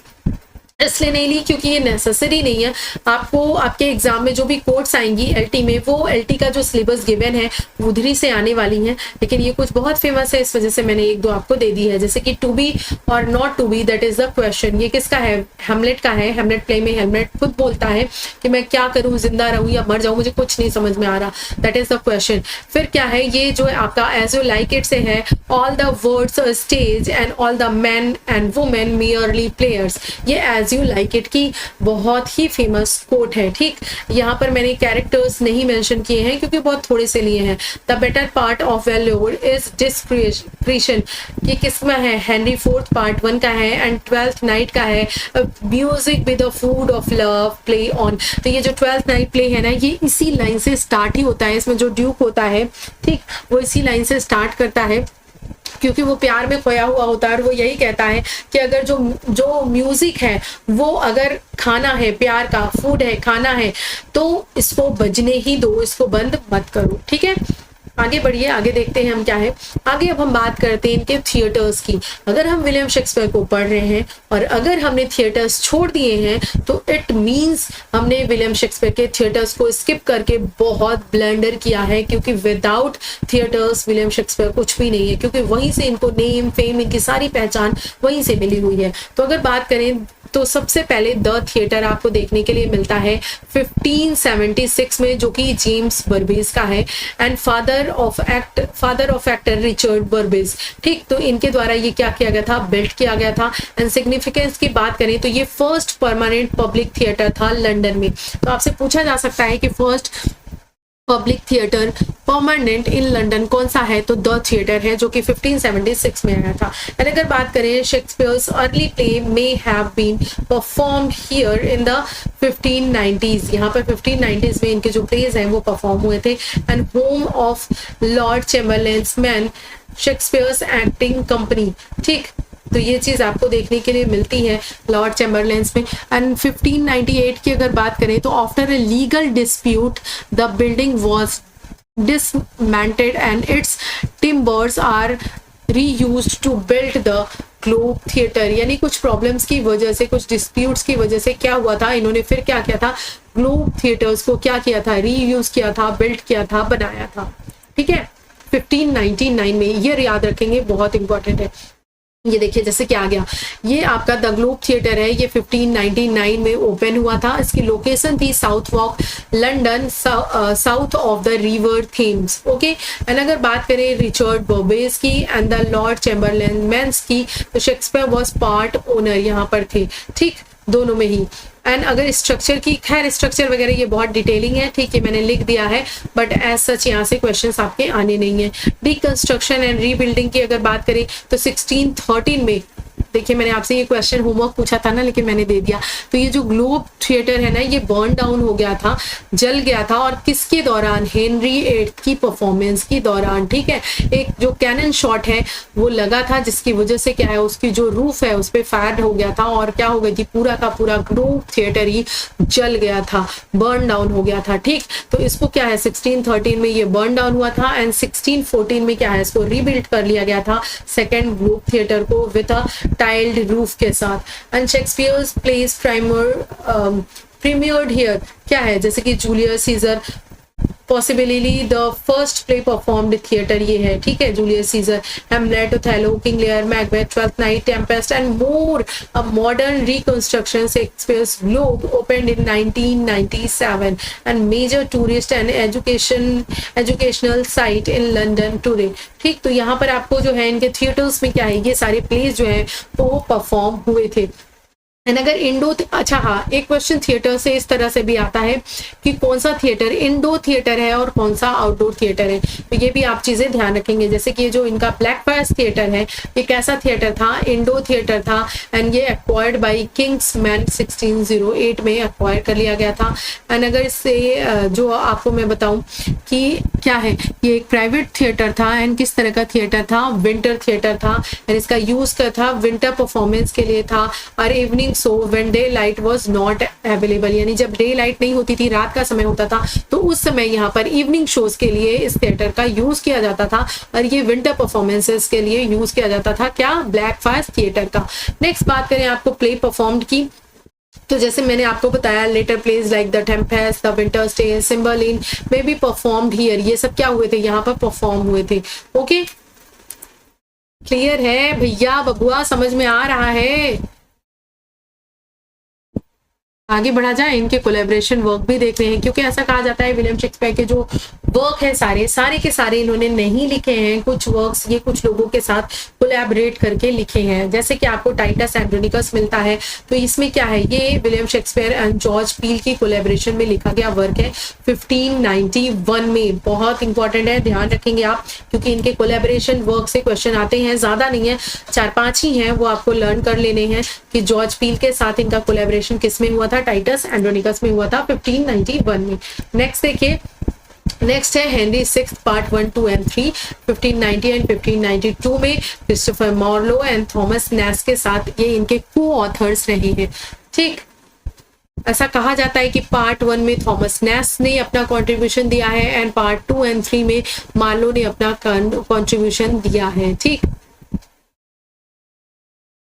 इसलिए नहीं ली क्योंकि ये नेसेसरी नहीं है। आपको आपके एग्जाम में जो भी कोट्स आएंगी एलटी में, वो एलटी का जो सिलेबस गिवन है उधरी से आने वाली हैं, लेकिन ये कुछ बहुत फेमस है, इस वजह से मैंने 1-2 आपको दे दी है। जैसे कि टू बी और not to be, that is the question. ये किसका है, हेमलेट का है। हेमलेट प्ले में हेमलेट खुद बोलता है कि मैं क्या करूं, जिंदा रहूं या मर जाऊं, मुझे कुछ नहीं समझ में आ रहा, दैट इज द क्वेश्चन। फिर क्या है, ये जो है आपका एज यू लाइक इट से है, all the words stage and all the man and women merely players. ये एज यू लाइक इट की बहुत ही फेमस कोट है। ठीक, यहाँ पर मैंने कैरेक्टर्स नहीं मेंशन किए हैं क्योंकि बहुत थोड़े से लिए हैं। The better part of well Lord is discretion, ये किसमें है, हेनरी 4th पार्ट 1 का है एंड 12th नाइट का है। Music with the food of love play on, तो ये जो 12th नाइट प्ले है ना, ये इसी लाइन से स्टार्ट ही होता है। इसमें जो ड्यूक होता है, ठीक, वो इसी लाइन से स्टार्ट करता है क्योंकि वो प्यार में खोया हुआ होता है और वो यही कहता है कि अगर जो म्यूजिक है वो अगर खाना है, प्यार का फूड है, खाना है, तो इसको बजने ही दो, इसको बंद मत करो। ठीक है, आगे बढ़िए, आगे देखते हैं हम क्या है। आगे अब हम बात करते हैं इनके थिएटर्स की। अगर हम विलियम शेक्सपियर को पढ़ रहे हैं और अगर हमने थिएटर्स छोड़ दिए हैं तो इट मींस हमने विलियम शेक्सपियर के थिएटर्स को स्किप करके बहुत ब्लंडर किया है, क्योंकि विदाउट थिएटर्स विलियम शेक्सपियर कुछ भी नहीं है, क्योंकि वहीं से इनको नेम, फेम, इनकी सारी पहचान वहीं से मिली हुई है। तो अगर बात करें तो सबसे पहले द थिएटर आपको देखने के लिए मिलता है 1576 में, जो कि जेम्स बर्बेज का है and father of actor Richard Burbage. ठीक, तो इनके द्वारा ये क्या किया गया था, बिल्ड किया गया था। एंड सिग्निफिकेंस की बात करें तो ये फर्स्ट परमानेंट पब्लिक थिएटर था लंदन में। तो आपसे पूछा जा सकता है कि first public theatre permanent in London कौन सा है, तो द थिएटर है, जो कि 1576 में आया था। एंड अगर बात करें Shakespeare's early play may have been performed here in the 1590s, यहाँ पर 1590s में इनके जो प्लेज हैं वो परफॉर्म हुए थे। And home of Lord Chamberlain's men Shakespeare's acting company. ठीक, तो ये चीज आपको देखने के लिए मिलती है लॉर्ड चैम्बरलेन्स में। एंड 1598 की अगर बात करें तो after a legal dispute the building was dismantled and its timbers are reused to build the globe theatre. यानी कुछ प्रॉब्लम्स की वजह से, कुछ डिस्प्यूट्स की वजह से क्या हुआ था, इन्होंने फिर क्या किया था, ग्लोब थिएटर्स को क्या किया था, रीयूज किया था, बिल्ड किया था, बनाया था। ठीक है, 1599 में, ये याद रखेंगे, बहुत इंपॉर्टेंट है। ये देखिए जैसे कि आ गया, ये आपका द ग्लोब थिएटर है, ये 1599 में ओपन हुआ था। इसकी लोकेशन थी Southwark, London, south of the river Thames. Okay, and अगर बात करें रिचर्ड बर्बेस की and the Lord Chamberlain men's की, तो शेक्सपियर वॉज पार्ट ओनर यहाँ पर थे, ठीक, दोनों में ही। एंड अगर स्ट्रक्चर की, खैर स्ट्रक्चर वगैरह ये बहुत डिटेलिंग है, ठीक है, मैंने लिख दिया है, बट एज सच यहाँ से क्वेश्चंस आपके आने नहीं है। डिकंस्ट्रक्शन एंड रीबिल्डिंग की अगर बात करें तो 1613 में, देखिए मैंने आपसे ये क्वेश्चन होमवर्क पूछा था ना, लेकिन मैंने दे दिया। तो ये जो ग्लोब थिएटर है ना, ये बर्न डाउन हो गया था, जल गया था, और किसके दौरान? हेनरी एट की परफॉर्मेंस की दौरान, ठीक है। एक जो कैनन शॉट है वो लगा था, जिसकी वजह से क्या है, उसकी जो रूफ है उस पर फायर हो गया था, और क्या हो गई थी, पूरा का पूरा ग्लोब थिएटर ही जल गया था, बर्न डाउन हो गया था, ठीक। तो इसको क्या है, 1613 में ये बर्न डाउन हुआ था, एंड 1614 में क्या है, इसको रीबिल्ड कर लिया गया था, सेकेंड ग्लोब थिएटर को, विद अ टाइल्ड रूफ के साथ। And Shakespeare's plays premiered here, क्या है, जैसे कि Julius Caesar, possibly the first play performed theatre ये है, ठीक है, Julius Caesar, Hamlet, Othello, King Lear, Macbeth, Twelfth Night, Tempest and more, a modern reconstruction Shakespeare's Globe opened in 1997 and major tourist and educational site in London today, ठीक। तो यहाँ पर आपको जो है इनके थिएटर्स में क्या है, ये सारे प्लेस जो है वो परफॉर्म हुए थे। एंड अगर इंडो, अच्छा हाँ, एक क्वेश्चन थिएटर से इस तरह से भी आता है कि कौन सा थिएटर इंडो थिएटर है और कौन सा आउटडोर थिएटर है, तो ये भी आप चीजें ध्यान रखेंगे। जैसे कि ये जो इनका ब्लैकफ्रायर्स थिएटर है, ये कैसा थिएटर था, इंडो थिएटर था, एंड ये एक्वायर्ड बाय किंग्समैन 1608 में एक्वायर कर लिया गया था। एंड अगर इससे जो आपको मैं बताऊं कि क्या है, ये एक प्राइवेट थिएटर था, एंड किस तरह का थिएटर था, विंटर थिएटर था, एंड इसका यूज का था विंटर परफॉर्मेंस के लिए था, और evening so when day light was not available, यानी जब डे लाइट नहीं होती थी, रात का समय होता था, तो उस समय यहाँ पर इवनिंग शोज के लिए इस थिएटर का यूज किया जाता था, और ये विंटर परफॉर्मेंसेस के लिए यूज किया जाता था, क्या, ब्लैकफ्रायर्स थिएटर का। नेक्स्ट बात करें आपको प्ले परफॉर्म्ड की, तो जैसे मैंने आपको बताया, later plays like the Tempest, the winter's स्टे, Cymbeline may be performed here, ये सब क्या हुए थे, यहाँ पर परफॉर्म हुए थे। ओके, क्लियर है भैया, बबुआ, समझ में आ रहा है? आगे बढ़ा जाए, इनके कोलैबोरेशन वर्क भी देख रहे हैं, क्योंकि ऐसा कहा जाता है विलियम शेक्सपियर के जो वर्क है सारे के सारे इन्होंने नहीं लिखे हैं, कुछ वर्क्स ये कुछ लोगों के साथ कोलैबोरेट करके लिखे हैं। जैसे कि आपको टाइटस एंड्रोनिकस मिलता है, तो इसमें क्या है, ये William Shakespeare and George Peele की कोलैबोरेशन में लिखा गया वर्क है 1591 में। बहुत इंपॉर्टेंट है, ध्यान रखेंगे आप, क्योंकि इनके कोलैबोरेशन वर्क से क्वेश्चन आते हैं, ज्यादा नहीं है, 4-5 ही हैं, वो आपको लर्न कर लेने हैं कि जॉर्ज पील के साथ इनका कोलैबोरेशन किस में हुआ था, टाइटस एंड्रोनिकस में हुआ था 1591 में। नेक्स्ट देखिए, नेक्स्ट है Henry sixth part 1, 2 and 3 1590 and 1592 में क्रिस्टोफर मार्लो एंड थॉमस नैस के साथ ये इनके को ऑथर्स रहे हैं, ठीक। ऐसा कहा जाता है कि पार्ट 1 में थॉमस नैस ने अपना कंट्रीब्यूशन दिया है, एंड पार्ट 2 एंड 3 में मार्लो ने अपना कंट्रीब्यूशन दिया है, ठीक।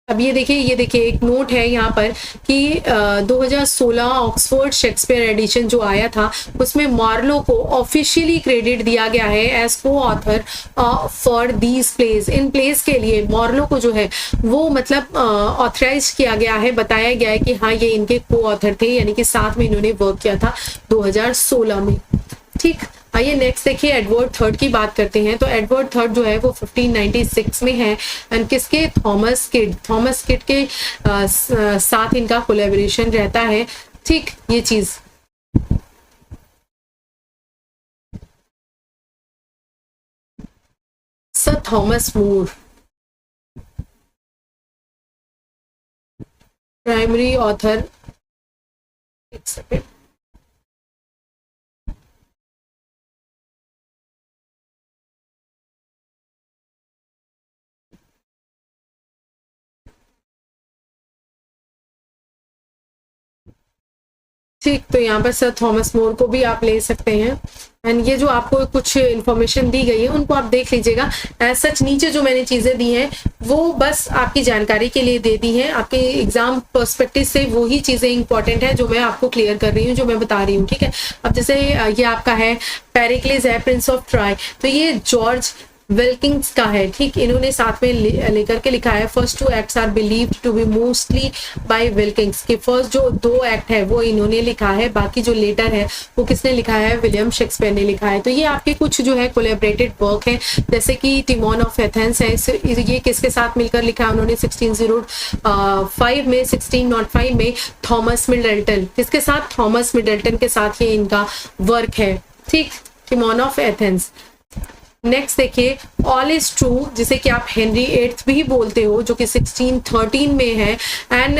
अब ये देखिए एक नोट है यहाँ पर कि 2016 ऑक्सफोर्ड शेक्सपियर एडिशन जो आया था, उसमें मार्लो को ऑफिशियली क्रेडिट दिया गया है एज को author for these place. In place के लिए मार्लो को जो है वो मतलब ऑथराइज किया गया है, बताया गया है कि हाँ ये इनके को ऑथर थे, यानी कि साथ में इन्होंने वर्क किया था 2016 में, ठीक। आइए नेक्स्ट देखिए, एडवर्ड थर्ड की बात करते हैं। तो एडवर्ड थर्ड जो है वो 1596 में है, एंड किसके, थॉमस किड के साथ इनका कोलैबोरेशन रहता है, ठीक। ये चीज सर थॉमस मूर प्राइमरी ऑथर, एक सेकेंड, ठीक। तो यहाँ पर सर थॉमस मोर को भी आप ले सकते हैं, एंड ये जो आपको कुछ इन्फॉर्मेशन दी गई है उनको आप देख लीजिएगा। एज सच नीचे जो मैंने चीजें दी हैं वो बस आपकी जानकारी के लिए दे दी हैं, आपके एग्जाम पर्सपेक्टिव से वही चीजें इंपॉर्टेंट है जो मैं आपको क्लियर कर रही हूँ, जो मैं बता रही हूँ, ठीक है। अब जैसे ये आपका है पेरिक्लिस है, प्रिंस ऑफ ट्रॉय, तो ये जॉर्ज विल्किंस का है, ठीक। इन्होंने साथ में लेकर के लिखा है first 2 acts are believed to be mostly by Wilkins, के फर्स्ट जो 2 एक्ट है वो इन्होंने लिखा है, बाकी जो लेटर है वो किसने लिखा है, विलियम शेक्सपियर ने लिखा है। तो ये आपके कुछ जो है कोलैबोरेटेड वर्क है, जैसे कि टिमोन ऑफ एथेंस है, ये किसके साथ मिलकर लिखा है उन्होंने 1605 में थॉमस मिडल्टन, किसके साथ, थॉमस मिडल्टन के साथ ये इनका वर्क है, ठीक, टिमोन ऑफ एथेंस। नेक्स्ट देखिए ऑल इज ट्रू, जिसे कि आप हेनरी 8 भी बोलते हो, जो कि 1613 में है। एंड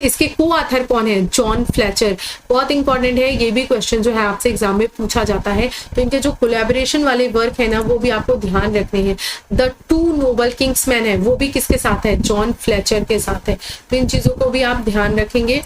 इसके को ऑथर कौन है, जॉन फ्लेचर। बहुत इंपॉर्टेंट है, ये भी क्वेश्चन जो है आपसे एग्जाम में पूछा जाता है। तो इनके जो कोलैबोरेशन वाले वर्क है ना वो भी आपको ध्यान रखने हैं। द 2 नोबल किंग्समैन है, वो भी किसके साथ है, जॉन फ्लेचर के साथ है। तो इन चीजों को भी आप ध्यान रखेंगे।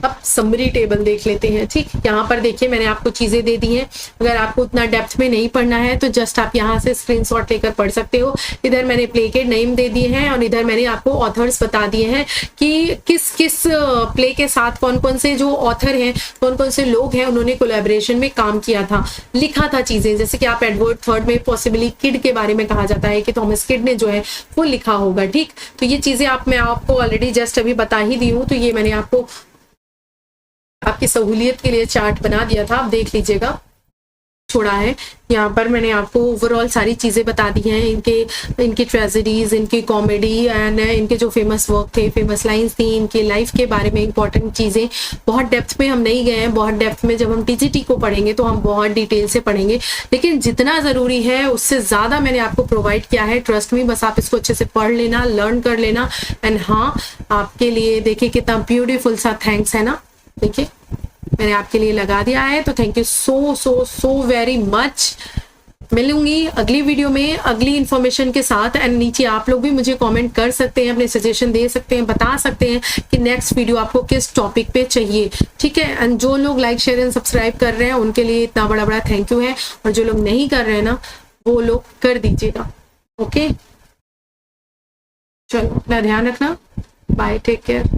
अब समरी टेबल देख लेते हैं, ठीक। यहाँ पर देखिए मैंने आपको चीजें दे दी हैं, अगर आपको उतना डेप्थ में नहीं पढ़ना है तो जस्ट आप यहाँ से स्क्रीनशॉट लेकर पढ़ सकते हो। इधर मैंने प्ले के नेम दे दिए हैं और इधर मैंने आपको ऑथर्स बता दिए हैं कि किस किस प्ले के साथ कौन कौन से जो ऑथर हैं, कौन कौन से लोग हैं उन्होंने कोलैबोरेशन में काम किया था, लिखा था चीजें। जैसे कि आप एडवर्ड थर्ड में पॉसिबली किड के बारे में कहा जाता है कि थॉमस किड ने जो है वो लिखा होगा, ठीक। तो ये चीजें मैं आपको ऑलरेडी जस्ट अभी बता ही दी हूँ। तो ये मैंने आपको आपकी सहूलियत के लिए चार्ट बना दिया था, आप देख लीजिएगा, छोड़ा है। यहाँ पर मैंने आपको ओवरऑल सारी चीज़ें बता दी हैं, इनकी ट्रेजेडीज, इनकी कॉमेडी एंड इनके जो फेमस वर्क थे, फेमस लाइंस थी, इनके लाइफ के बारे में इंपॉर्टेंट चीज़ें। बहुत डेप्थ में हम नहीं गए हैं, बहुत डेप्थ में जब हम टीजीटी को पढ़ेंगे तो हम बहुत डिटेल से पढ़ेंगे, लेकिन जितना ज़रूरी है उससे ज़्यादा मैंने आपको प्रोवाइड किया है। ट्रस्ट मी, बस आप इसको अच्छे से पढ़ लेना, लर्न कर लेना। एंड हाँ, आपके लिए देखिए कितना ब्यूटीफुल सा थैंक्स है ना, देखिए मैंने आपके लिए लगा दिया है। तो thank you so so so very much. मिलूंगी अगली वीडियो में अगली इन्फॉर्मेशन के साथ। एंड नीचे आप लोग भी मुझे कमेंट कर सकते हैं, अपने सजेशन दे सकते हैं, बता सकते हैं कि नेक्स्ट वीडियो आपको किस टॉपिक पे चाहिए, ठीक है। एंड जो लोग लाइक शेयर एंड सब्सक्राइब कर रहे हैं उनके लिए इतना बड़ा बड़ा थैंक यू है, और जो लोग नहीं कर रहे हैं ना वो लोग कर दीजिएगा, ओके। चलो अपना ध्यान रखना, बाय, टेक केयर।